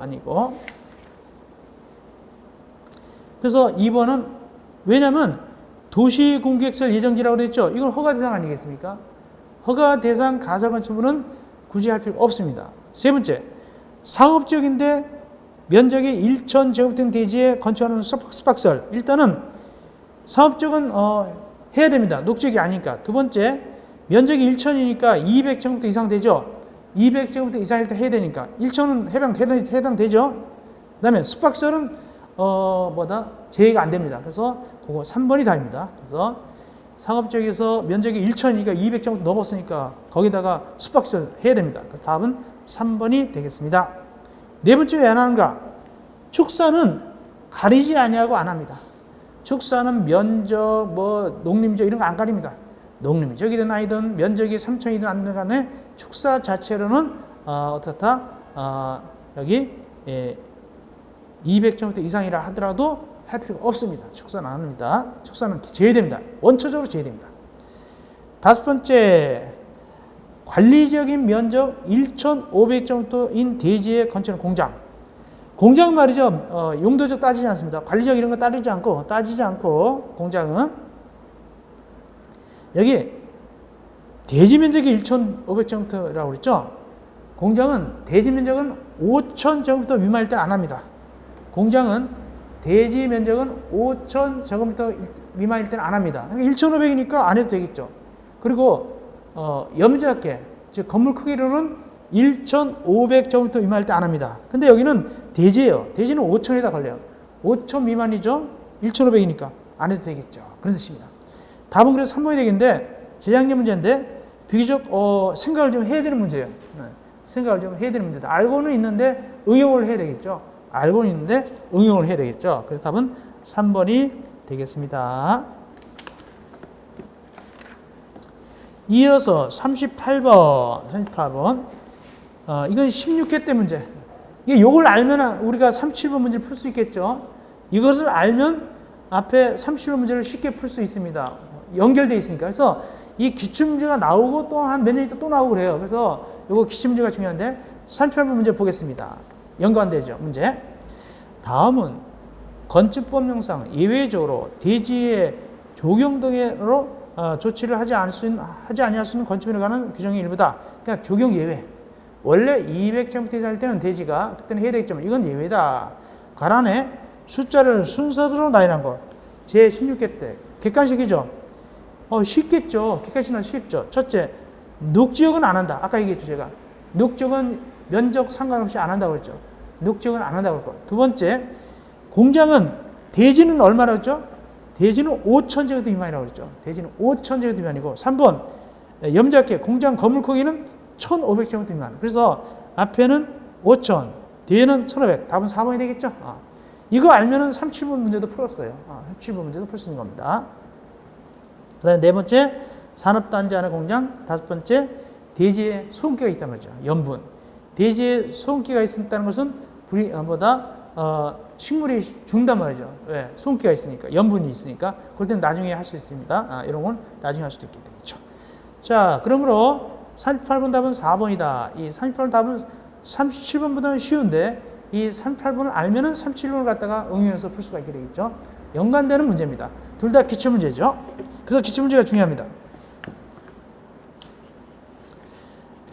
그래서 2번은 왜냐면 도시공기획설 예정지라고 되어 있죠. 이건 허가 대상 아니겠습니까? 허가 대상 가설 건축물은 굳이 할 필요가 없습니다. 세 번째, 상업지역인데 면적이 1,000제곱미터 대지에 건축하는 숙박시설. 일단은 상업지역은 해야 됩니다. 녹지역이 아니니까. 두 번째, 면적이 1,000이니까 200제곱미터 이상 되죠. 200제곱미터 이상일 때 해야 되니까 1,000은 해당되죠. 그 다음에 숙박시설은 제외가 안 됩니다. 그래서 그거 3번이 답입니다. 그래서 상업지역에서 면적이 1,000이니까 200제곱미터 넘었으니까 거기다가 숙박시설 해야 됩니다. 그래서 답은 3번이 되겠습니다. 네 번째 왜 안 하는가? 축사는 가리지 아니하고 안 합니다. 축사는 면적, 농림지역 이런 거 안 가립니다. 농림지역이든 아니든 면적이 3,000이든 아니든 간에 축사 자체로는 여기 200제곱미터 이상이라 하더라도 할 필요가 없습니다. 축사는 안 합니다. 축사는 제외됩니다. 원초적으로 제외됩니다. 다섯 번째, 관리적인 면적 1,500제곱미터인 대지에 건축하는 공장. 공장 말이죠. 용도적 따지지 않습니다. 관리적 이런 거 따지지 않고 공장은 여기 대지 면적이 1,500제곱미터라고 그랬죠. 공장은 대지 면적은 5,000제곱미터 미만일 때는 안 합니다. 공장은 대지 면적은 5,000제곱미터 미만일 때는 안 합니다. 1,500이니까 안 해도 되겠죠. 그리고 염자계, 즉 건물 크기로는 1,500제곱미터 미만일 때 안 합니다. 근데 여기는 대지예요. 대지는 5,000에다 걸려요. 5,000 미만이죠. 1,500이니까 안 해도 되겠죠. 그런 뜻입니다. 답은 그래서 3번이 되겠는데 재작년 문제인데 비교적 생각을 좀 해야 되는 문제예요. 생각을 좀 해야 되는 문제다. 알고는 있는데 응용을 해야 되겠죠. 알고는 있는데 응용을 해야 되겠죠. 그래서 답은 3번이 되겠습니다. 이어서 38번. 이건 16회 때 문제. 이걸 알면 우리가 37번 문제를 풀 수 있겠죠. 이것을 알면 앞에 37번 문제를 쉽게 풀 수 있습니다. 연결되어 있으니까. 그래서 이 기출문제가 나오고 또 한 몇 년 있다 또 나오고 그래요. 그래서 이거 기출문제가 중요한데 38번 문제 보겠습니다. 연관되죠, 문제. 다음은 건축법령상 예외적으로 대지의 조경 등으로 조치를 하지 아니할 수 있는 건축물에 관한 규정의 일부다. 그러니까 조경 예외. 원래 200제곱미터 이상 할 때는 대지가 그때는 해야 되겠지만 이건 예외다. 가란에 숫자를 순서대로 나열한 것. 제16회 때 객관식이죠. 쉽겠죠. 객관식은 쉽죠. 첫째, 녹지역은 안 한다. 아까 얘기했죠, 제가. 녹지역은 면적 상관없이 안 한다고 그랬죠. 녹지역은 안 한다고 그랬고. 두 번째, 공장은 대지는 얼마라고 했죠? 대지는 5,000제곱미터 미만이라고 그랬죠. 대지는 5,000제곱미터 미만이고. 3번, 염자계 공장 건물 크기는 1,500제곱미터 미만. 그래서 앞에는 5,000, 뒤에는 1,500. 답은 4번이 되겠죠. 이거 알면은 37번 문제도 풀었어요. 37번 문제도 풀 수 있는 겁니다. 그 다음에 네 번째, 산업단지 안에 공장. 다섯 번째, 대지에 소음기가 있단 말이죠. 염분. 대지에 소음기가 있다는 것은 식물이 죽는단 말이죠. 왜? 소음기가 있으니까, 염분이 있으니까. 그럴 때는 나중에 할 수 있습니다. 이런 건 나중에 할 수도 있게 되겠죠. 자, 그러므로 38번 답은 4번이다. 이 38번 답은 37번보다는 쉬운데 이 38번을 알면은 37번을 갖다가 응용해서 풀 수가 있게 되겠죠. 연관되는 문제입니다. 둘 다 기출문제죠. 그래서 기출문제가 중요합니다.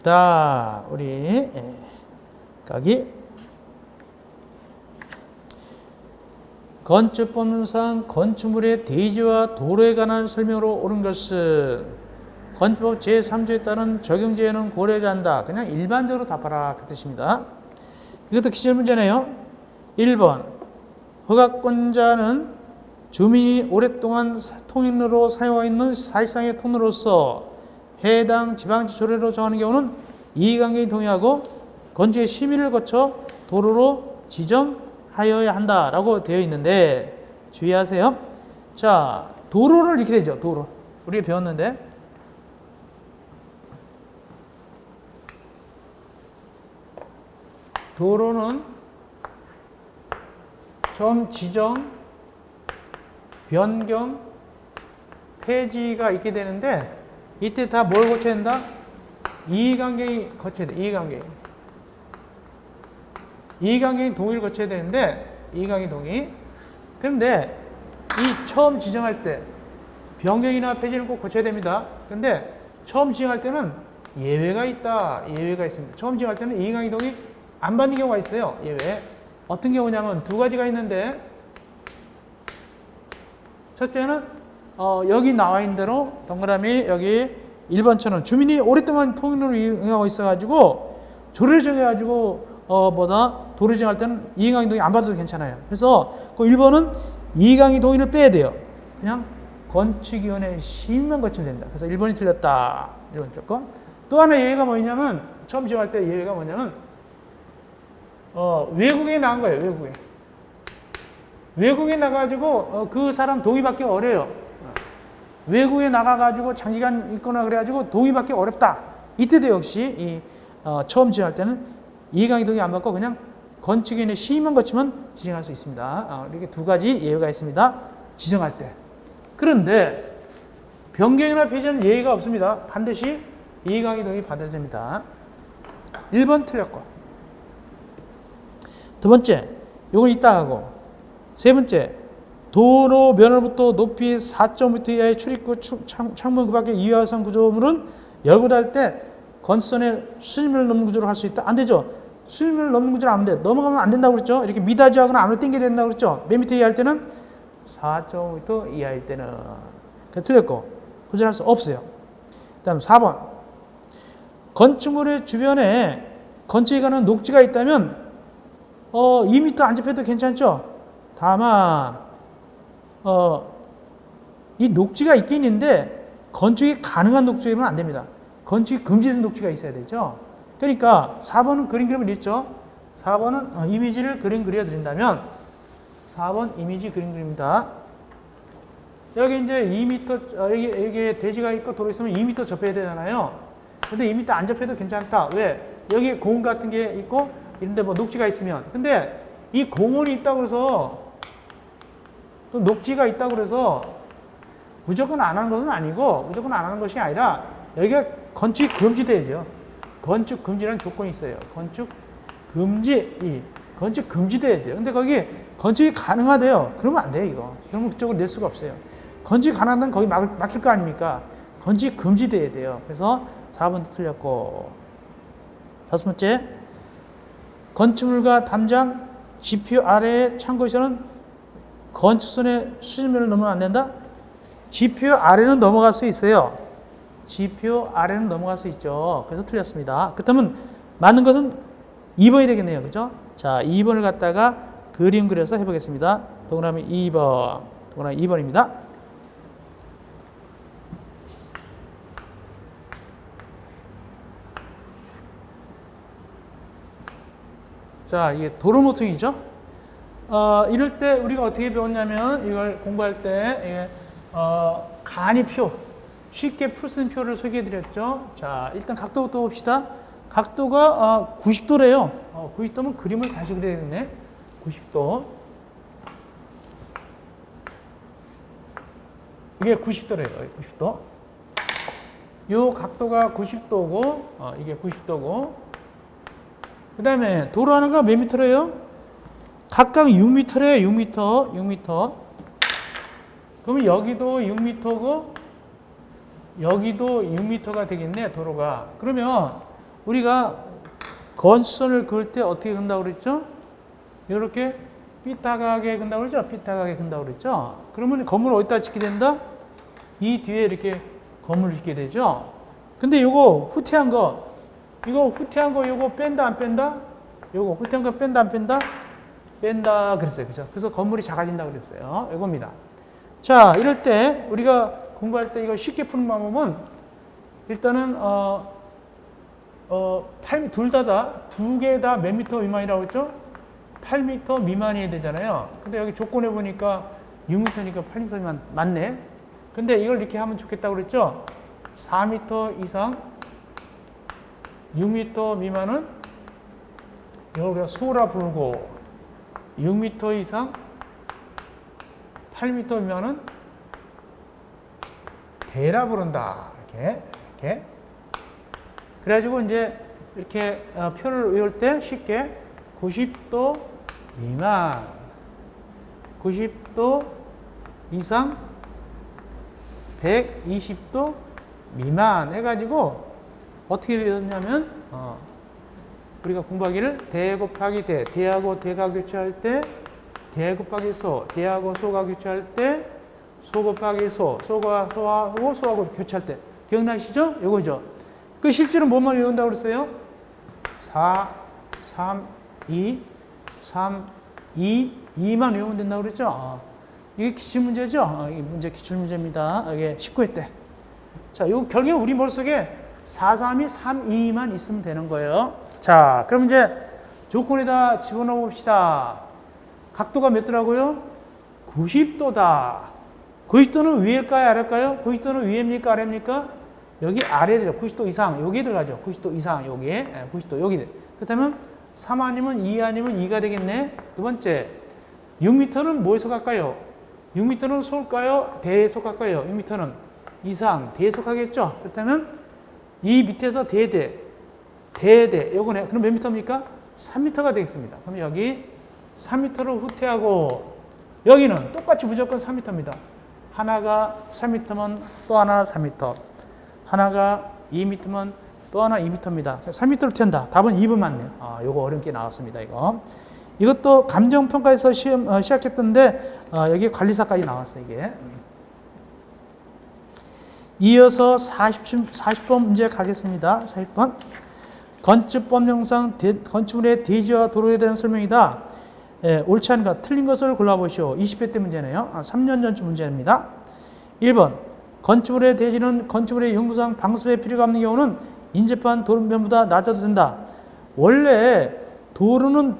자, 우리 여기 건축법상 건축물의 대지와 도로에 관한 설명으로 옳은 것은 건축법 제3조에 따른 적용제에는 고려하지 않는다. 그냥 일반적으로 답하라 그 뜻입니다. 이것도 기출문제네요. 1번, 허가권자는 주민이 오랫동안 통행로로 사용하고 있는 사실상의 통로로서 해당 지방지 조례로 정하는 경우는 이해관계인이 동의하고 건축의 심의를 거쳐 도로로 지정하여야 한다라고 되어 있는데 주의하세요. 자, 도로를 이렇게 되죠. 도로. 우리가 배웠는데 도로는 점 지정, 변경, 폐지가 있게 되는데 이때 다 뭘 거쳐야 된다? 이해관계인이 거쳐야 돼. 이해관계인 동의를 거쳐야 되는데 이해관계인 동의. 그런데 이 처음 지정할 때 변경이나 폐지는 꼭 거쳐야 됩니다. 그런데 처음 지정할 때는 예외가 있다. 예외가 있습니다. 처음 지정할 때는 이해관계인 동의 안 받는 경우가 있어요. 예외. 어떤 경우냐면 두 가지가 있는데 첫째는 여기 나와 있는 대로 동그라미 여기 1번처럼 주민이 오랫동안 통행로를 이용하고 있어가지고 도로 정해가지고 도로 정할 때는 이해강의 동의 안 받아도 괜찮아요. 그래서 그 1번은 이해강의 동의를 빼야 돼요. 그냥 건축위원회 심의만 거치면 됩니다. 그래서 1번이 틀렸다. 1번 틀렸고. 또 하나 예외가 뭐냐면 처음 지정할 때 예외가 뭐냐면 외국에 나간 거예요. 외국에 나가가지고 그 사람 동의받기 어려요. 외국에 나가가지고 장기간 있거나 그래가지고 동의받기 어렵다. 이때도 역시 처음 지정할 때는 이해강의 동의 안 받고 그냥 건축위원회 심의만 거치면 지정할 수 있습니다. 이렇게 두 가지 예외가 있습니다. 지정할 때. 그런데 변경이나 폐지는 예외가 없습니다. 반드시 이해강의 동의 받아야 됩니다. 1번 틀렸고. 두 번째, 요건 이따 하고. 세 번째, 도로 면허부터 높이 4.5m 이하의 출입구, 창문 그 밖에 이하상 구조물은 열고 닫을 때 건선의 수직면을 넘는 구조로 할 수 있다. 안 되죠. 수직면을 넘는 구조로 하면 돼. 넘어가면 안 된다고 그랬죠. 이렇게 미닫이하거나 안으로 당겨야 된다고 그랬죠. 몇 미터 이하일 때는 4.5m 이하일 때는. 그래서 틀렸고. 구조할 수 없어요. 그 다음 4번. 건축물의 주변에 건축에 관한 녹지가 있다면 2m 안접해도 괜찮죠. 다만 이 녹지가 있긴 있는데 건축이 가능한 녹지면 안 됩니다. 건축이 금지된 녹지가 있어야 되죠. 그러니까 4번은 그림 그림을 있죠. 4번은 이미지를 그림 그려드린다면 4번 이미지 그림 그립니다. 여기 이제 2m 여기 대지가 있고 도로 있으면 2m 접해야 되잖아요. 근데 2m 안 접해도 괜찮다. 왜? 여기 공원 같은 게 있고 이런데 뭐 녹지가 있으면. 근데 이 공원이 있다고 해서 또 녹지가 있다고 그래서 무조건 안 하는 것은 아니고 무조건 안 하는 것이 아니라 여기가 건축이 금지되죠. 건축 금지라는 조건이 있어요. 건축 금지돼야 돼요. 근데 거기 건축이 가능하대요. 그러면 안 돼요, 이거. 그러면 그쪽으로 낼 수가 없어요. 건축이 가능하다면 거기 막힐 거 아닙니까? 건축이 금지돼야 돼요. 그래서 4번도 틀렸고. 다섯 번째, 건축물과 담장, 지표 아래의 창고에서는 건축선의 수직면을 넘으면 안 된다? 지표 아래는 넘어갈 수 있어요. 지표 아래는 넘어갈 수 있죠. 그래서 틀렸습니다. 그렇다면 맞는 것은 2번이 되겠네요. 그죠? 자, 2번을 갖다가 그림 그려서 해보겠습니다. 동그라미 2번. 동그라미 2번입니다. 자, 이게 도로 모퉁이죠. 이럴 때 우리가 어떻게 배웠냐면 이걸 공부할 때 간이표, 쉽게 풀 수 있는 표를 소개해 드렸죠. 자, 일단 각도부터 봅시다. 각도가 90도래요. 90도면 그림을 다시 그려야겠네. 90도. 이게 90도래요. 90도. 요 각도가 90도고, 이게 90도고. 그 다음에 도로 하나가 몇 미터래요? 각각 6m래요. 6m. 그러면 여기도 6m고 여기도 6m가 되겠네. 도로가. 그러면 우리가 건선을 그을 때 어떻게 그린다고 그랬죠? 이렇게 삐딱하게 그린다고 그랬죠? 삐딱하게 그린다고 그랬죠? 그러면 건물을 어디다 짓게 된다? 이 뒤에 이렇게 건물을 짓게 되죠? 근데 요거 후퇴한 거 요거 뺀다 안 뺀다? 요거 후퇴한 거 뺀다 안 뺀다? 뺀다 그랬어요. 그죠? 그래서 건물이 작아진다고 그랬어요. 이겁니다. 자, 이럴 때 우리가 공부할 때 이거 쉽게 푸는 방법은 일단은 두 개 다 몇 미터 미만이라고 했죠? 8m 미만이어야 되잖아요. 근데 여기 조건에 보니까 6m니까 8m 미만 맞네. 근데 이걸 이렇게 하면 좋겠다고 그랬죠? 4m 이상 6m 미만은 이걸 그냥 소라 부르고 6m 이상 8m 미만은 대라 부른다. 이렇게. 그래가지고 이제 이렇게 표를 외울 때 쉽게 90도 미만, 90도 이상 120도 미만 해가지고 어떻게 외웠냐면 우리가 공부하기를 대 곱하기 대, 대하고 대가 교체할 때 대 곱하기 소, 대하고 소가 교체할 때 소 곱하기 소, 소가 소하고 소하고 교체할 때 기억나시죠? 이거죠. 그 실제로 뭐만 외운다고 그랬어요? 4, 3, 2, 3, 2, 2만 외우면 된다고 그랬죠? 이게 기출문제죠? 이 문제 기출문제입니다. 이게 19회 때. 자, 요 결국에 우리 머릿속에 4, 3이 3, 2만 있으면 되는 거예요. 자, 그럼 이제 조건에다 집어넣어 봅시다. 각도가 몇 도라고요? 90도다. 90도는 위일까요, 아래일까요? 90도는 위입니까, 아래입니까? 여기 아래에 들어. 90도 이상. 여기에 들어가죠. 90도 이상. 여기에. 90도. 여기. 그렇다면 3 아니면 2 아니면 2가 되겠네. 두 번째. 6m는 뭐에 속할까요? 6m는 소일까요? 대에 속할까요? 6m는 이상. 대에 속하겠죠? 그렇다면 이 밑에서 대대. 요거네. 그럼 몇 미터입니까? 3m가 되겠습니다. 그럼 여기 3m를 후퇴하고 여기는 똑같이 무조건 3m입니다. 하나가 3m면 또 하나 3m. 하나가 2m면 또 하나 2m입니다. 3m로 튄다. 답은 2번 맞네요. 요거 어렵게 나왔습니다. 이것도 감정평가에서 시험 시작했던데 여기 관리사까지 나왔어요. 이게. 이어서 40번 문제 가겠습니다. 40번. 건축법령상 건축물의 대지와 도로에 대한 설명이다. 옳지 않은 것, 틀린 것을 골라보시오. 20회 때 문제네요. 3년 전쯤 문제입니다. 1번. 건축물의 대지는 건축물의 용도상 방수의 필요가 없는 경우는 인접한 도로면보다 낮아도 된다. 원래 도로는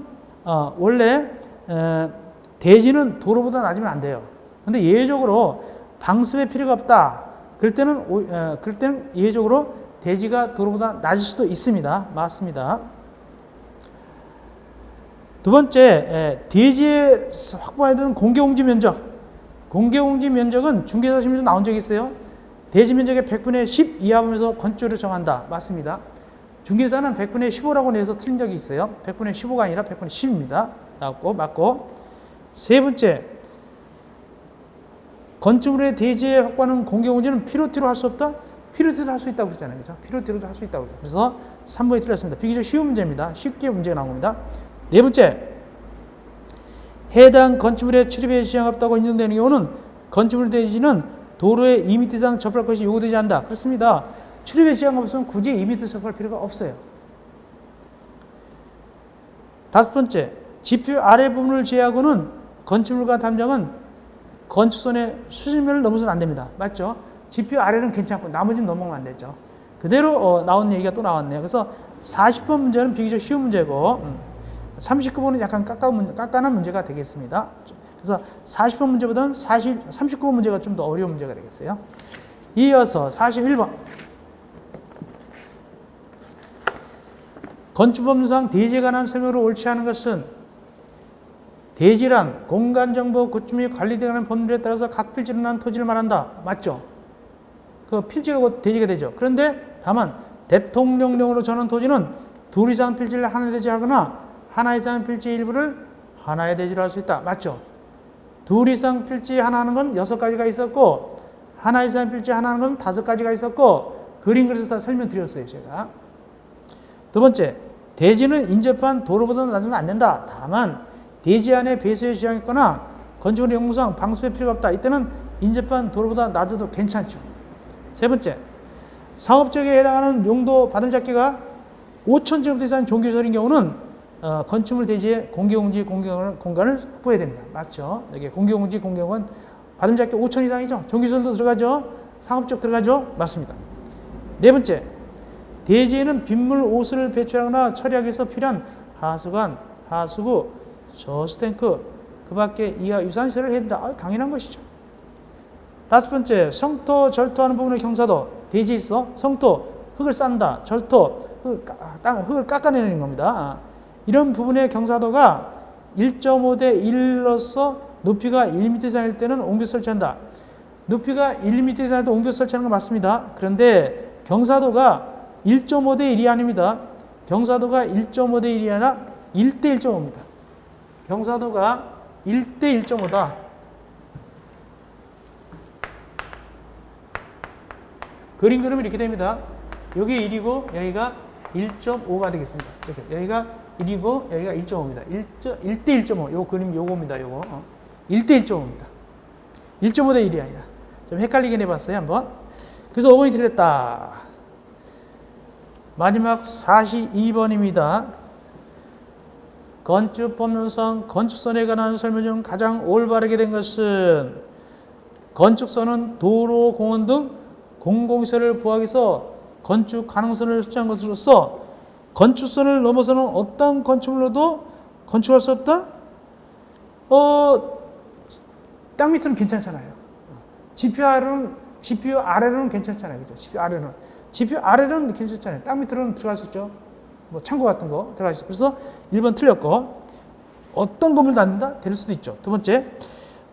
대지는 도로보다 낮으면 안 돼요. 근데 예외적으로 방수의 필요가 없다. 그럴 때는 예외적으로 대지가 도로보다 낮을 수도 있습니다. 맞습니다. 두 번째, 대지에 확보해야 되는 공개공지 면적. 공개공지 면적은 중개사 심의에서 나온 적이 있어요. 대지 면적의 100분의 10 이하 범위에서 건축으로 정한다. 맞습니다. 중개사는 100분의 15라고 내서 틀린 적이 있어요. 100분의 15가 아니라 100분의 10입니다. 맞고. 세 번째, 건축물의 대지에 확보하는 공개공지는 피로티로 할 수 없다? 피로티로 할 수 있다고 그랬잖아요. 그렇죠? 피로티로도 할 수 있다고 그랬죠. 그래서 3번이 틀렸습니다. 비교적 쉬운 문제입니다. 쉽게 문제가 나온 겁니다. 네 번째, 해당 건축물의 출입에 지장이 없다고 인정되는 경우는 건축물 대지는 도로에 2m 이상 접할 것이 요구되지 않는다. 그렇습니다. 출입에 지장이 없으면 굳이 2m 접할 필요가 없어요. 다섯 번째, 지표 아래 부분을 제외하고는 건축물과 담장은 건축선의 수직면을 넘어서는 안 됩니다. 맞죠? 지표 아래는 괜찮고 나머지는 넘어가면 안 되죠. 그대로 나온 얘기가 또 나왔네요. 그래서 40번 문제는 비교적 쉬운 문제고 39번은 약간 깐깐한 문제가 되겠습니다. 그래서 40번 문제보다는 39번 문제가 좀 더 어려운 문제가 되겠어요. 이어서 41번. 건축법상 대지에 관한 설명으로 옳지 않은 것은 대지란 공간정보 구축 관리되는 법률에 따라서 각 필지로 난 토지를 말한다. 맞죠? 그 필지로 대지가 되죠. 그런데 다만 대통령령으로 정한 토지는 둘 이상 필지를 하나의 대지하거나 하나 이상 필지 일부를 하나의 대지로 할 수 있다. 맞죠? 둘 이상 필지 하나 하는 건 6가지가 있었고 하나 이상 필지 하나 하는 건 5가지가 있었고 그림 그려서 다 설명드렸어요. 제가. 두 번째, 대지는 인접한 도로보다 낮으면 안 된다. 다만 대지 안에 배수의 지장이 있거나 건축물의 용도상 방수의 필요가 없다. 이때는 인접한 도로보다 낮아도 괜찮죠. 세 번째, 상업적에 해당하는 용도 받음잡기가 5,000제곱미터 이상 종교설인 경우는 건축물 대지에 공개공지 공간을 확보해야 됩니다. 맞죠? 여기 공개공지 공간 받음잡기 5,000 이상이죠. 종교설도 들어가죠. 상업적 들어가죠. 맞습니다. 네 번째, 대지에는 빗물 오수를 배출하거나 처리하기 위해서 필요한 하수관, 하수구, 저수탱크, 그 밖에 이하 유사한 시설을 해야 된다. 당연한 것이죠. 다섯 번째, 성토, 절토하는 부분의 경사도. 대지에 있어. 성토, 흙을 쌓는다. 절토, 흙을 깎아내는 겁니다. 이런 부분의 경사도가 1.5대 1로서 높이가 1m 이상일 때는 옹벽 설치한다. 높이가 1m 이상일 때 옹벽 설치하는 건 맞습니다. 그런데 경사도가 1.5대 1이 아닙니다. 경사도가 1.5대 1이 아니라 1대 1.5입니다. 경사도가 1대 1.5다. 그림 그리면 이렇게 됩니다. 여기 1이고 여기가 1.5가 되겠습니다. 이렇게. 여기가 1이고 여기가 1.5입니다. 1대 1.5. 요 그림 요겁니다. 요거. 1대 1.5입니다. 1.5대 1이 아니라. 좀 헷갈리게 해봤어요. 한번. 그래서 5번이 틀렸다. 마지막 42번입니다. 건축법령상 건축선에 관한 설명 중 가장 올바르게 된 것은 건축선은 도로, 공원 등 공공시설을 부하기 위해서 건축 가능성을 수취한 것으로서 건축선을 넘어서는 어떤 건축물로도 건축할 수 없다? 땅 밑은 괜찮잖아요. 지표 아래로는 괜찮잖아요. 그죠? 지표 아래로는 괜찮잖아요. 땅 밑으로는 들어갈 수 있죠. 뭐 창고 같은 거 들어갈 수 있죠. 그래서 1번 틀렸고, 어떤 건물도 안 된다? 될 수도 있죠. 두 번째,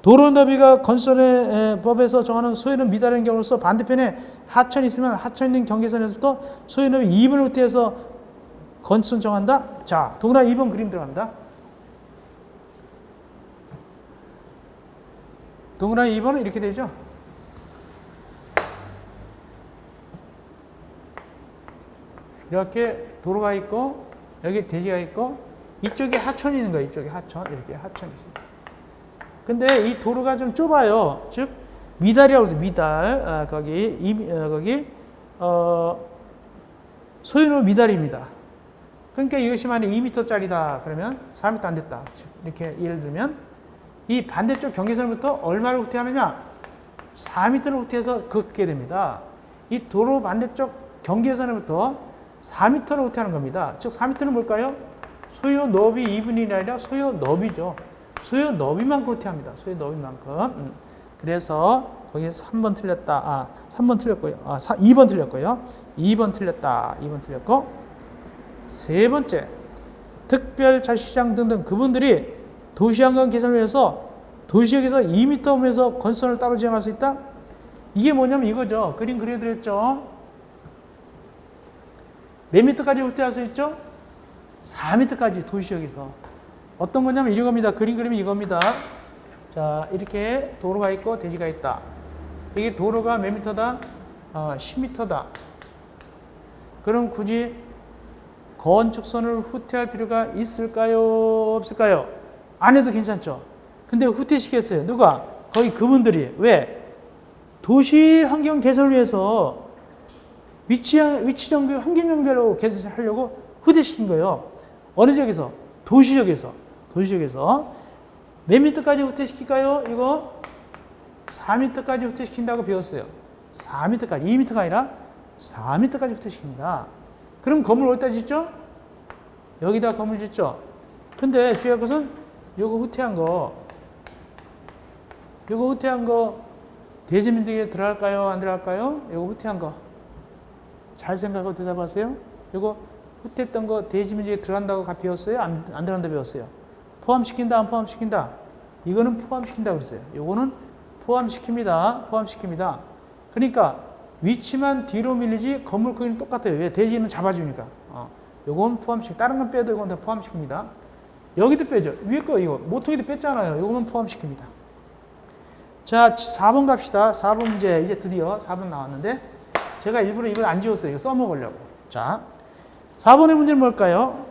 도로 너비가 건설의 법에서 정하는 소유는 미달하는 경우로서 반대편에 하천이 있으면 하천 있는 경계선에서부터 소유 너비 2분을 후퇴해서 건축선 정한다. 자, 동그라미 2번 그림 들어간다. 동그라미 2번은 이렇게 되죠. 이렇게 도로가 있고 여기 대지가 있고 이쪽에 하천이 있는 거예요. 이쪽에 하천, 이렇게 하천이 있습니다. 근데 이 도로가 좀 좁아요. 즉 미달이라고 해서 미달, 거기 소유는 미달입니다. 그러니까 이것이 만약 2m짜리다 그러면 4m 안 됐다. 이렇게 예를 들면 이 반대쪽 경계선부터 얼마를 후퇴하느냐? 4m를 후퇴해서 긋게 됩니다. 이 도로 반대쪽 경계선부터 4m를 후퇴하는 겁니다. 즉 4m는 뭘까요? 소요 너비 2분이 아니라 소요 너비죠. 소요 너비만큼 후퇴합니다. 소요 너비만큼. 그래서 거기서 3번 틀렸다. 3번 틀렸고요. 2번 틀렸고요. 2번 틀렸다. 2번 틀렸고. 세 번째, 특별자치시장 등등 그분들이 도시환경 개선을 위해서 도시역에서 2m 범위에서 건설을 따로 지정할 수 있다? 이게 뭐냐면 이거죠. 그림 그려드렸죠. 몇 미터까지 후퇴할 수 있죠? 4m까지 도시역에서. 어떤 거냐면 이겁니다. 그림이 이겁니다. 자, 이렇게 도로가 있고 대지가 있다. 이게 도로가 몇 미터다? 10m다. 그럼 굳이 건축선을 후퇴할 필요가 있을까요? 없을까요? 안 해도 괜찮죠. 근데 후퇴시켰어요. 누가? 거기 그분들이. 왜? 도시 환경 개선을 위해서 위치정비, 환경정비로 개선하려고 후퇴시킨 거예요. 어느 지역에서? 도시적에서. 몇 미터까지 후퇴시킬까요? 이거 4m까지 후퇴시킨다고 배웠어요. 4m까지. 2m가 아니라 4m까지 후퇴시킵니다. 그럼 건물 어디다 짓죠? 여기다 건물 짓죠. 근데 중요한 것은 요거 후퇴한 거 대지면적에 들어갈까요? 안 들어갈까요? 요거 후퇴한 거. 잘 생각하고 대답하세요. 요거 후퇴했던 거 대지면적에 들어간다고 배웠어요? 안 들어간다고 배웠어요? 포함시킨다, 안 포함시킨다? 이거는 포함시킨다고 그랬어요. 요거는 포함시킵니다. 그러니까 위치만 뒤로 밀리지 건물 크기는 똑같아요. 왜? 대지는 잡아주니까. 요건 다른 건 빼도 이건 다 포함시킵니다. 여기도 빼죠. 위에 거 이거 모퉁이도 뺐잖아요. 요거는 포함시킵니다. 자, 4번 갑시다. 4번 문제 이제 드디어 4번 나왔는데 제가 일부러 이걸 안 지웠어요. 이거 써먹으려고. 자, 4번의 문제는 뭘까요?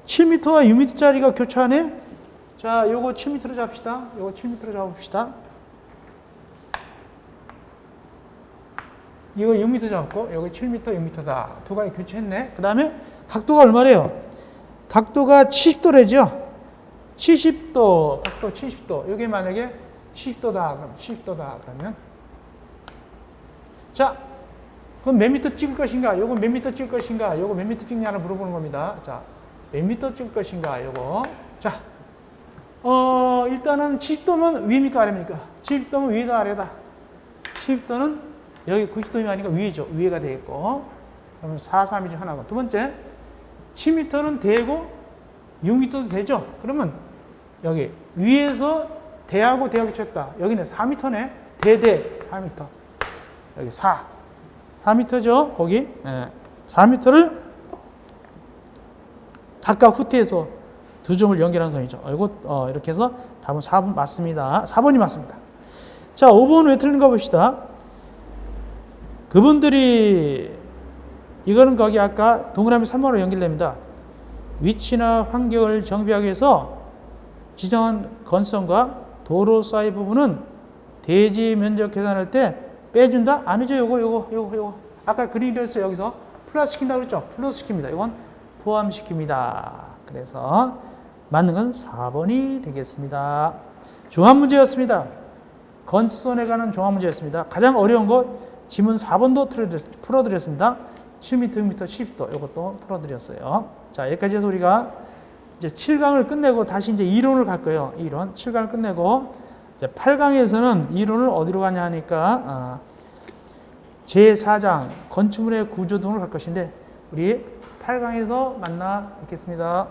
7m와 6m짜리가 교차하네? 자, 요거 7m로 잡읍시다. 요거 7m로 잡읍시다. 이거 6m 잡고, 여기 7m, 6m다. 두 가지 교체했네. 그 다음에 각도가 얼마래요? 각도가 70도래죠? 70도, 각도 70도. 이게 만약에 70도다. 그럼 70도다. 그러면. 자, 그럼 몇 미터 찍을 것인가? 요거 몇 미터 찍을 것인가? 요거 몇 미터 찍냐를 물어보는 겁니다. 자, 몇 미터 찍을 것인가? 요거. 자, 일단은 70도면 위입니까? 아래입니까? 70도면 위다, 아래다. 70도는 여기 90도이 아니니까 위죠. 위에가 되겠고. 그러면 4, 3이 중 하나고. 두 번째, 7m는 대고 6m도 되죠? 그러면 여기 위에서 대하고 대하고 쳤다. 여기는 4m네. 대 4m. 여기 4m죠? 거기. 네. 4m를 각각 후퇴해서 두 점을 연결한 선이죠. 이거 이렇게 해서 답은 4번 맞습니다. 4번이 맞습니다. 자, 5번 왜 틀린가 봅시다. 그분들이 이거는 거기 아까 동그라미 3번으로 연결됩니다. 위치나 환경을 정비하기 위해서 지정한 건성과 도로 사이 부분은 대지 면적 계산할 때 빼준다? 아니죠. 요거. 아까 그림 그렸어요. 여기서 플러스 시킨다고 그랬죠? 플러스 시킵니다. 이건 포함시킵니다. 그래서 맞는 건 4번이 되겠습니다. 종합 문제였습니다. 건축선에 관한 종합 문제였습니다. 가장 어려운 것 지문 4번도 풀어드렸습니다. 7m, 6m, 10도 이것도 풀어드렸어요. 자, 여기까지 해서 우리가 이제 7강을 끝내고 다시 이제 이론을 갈 거예요. 이론 7강을 끝내고 이제 8강에서는 이론을 어디로 가냐 하니까 제4장 건축물의 구조 등을 갈 것인데 우리 8강에서 만나 뵙겠습니다.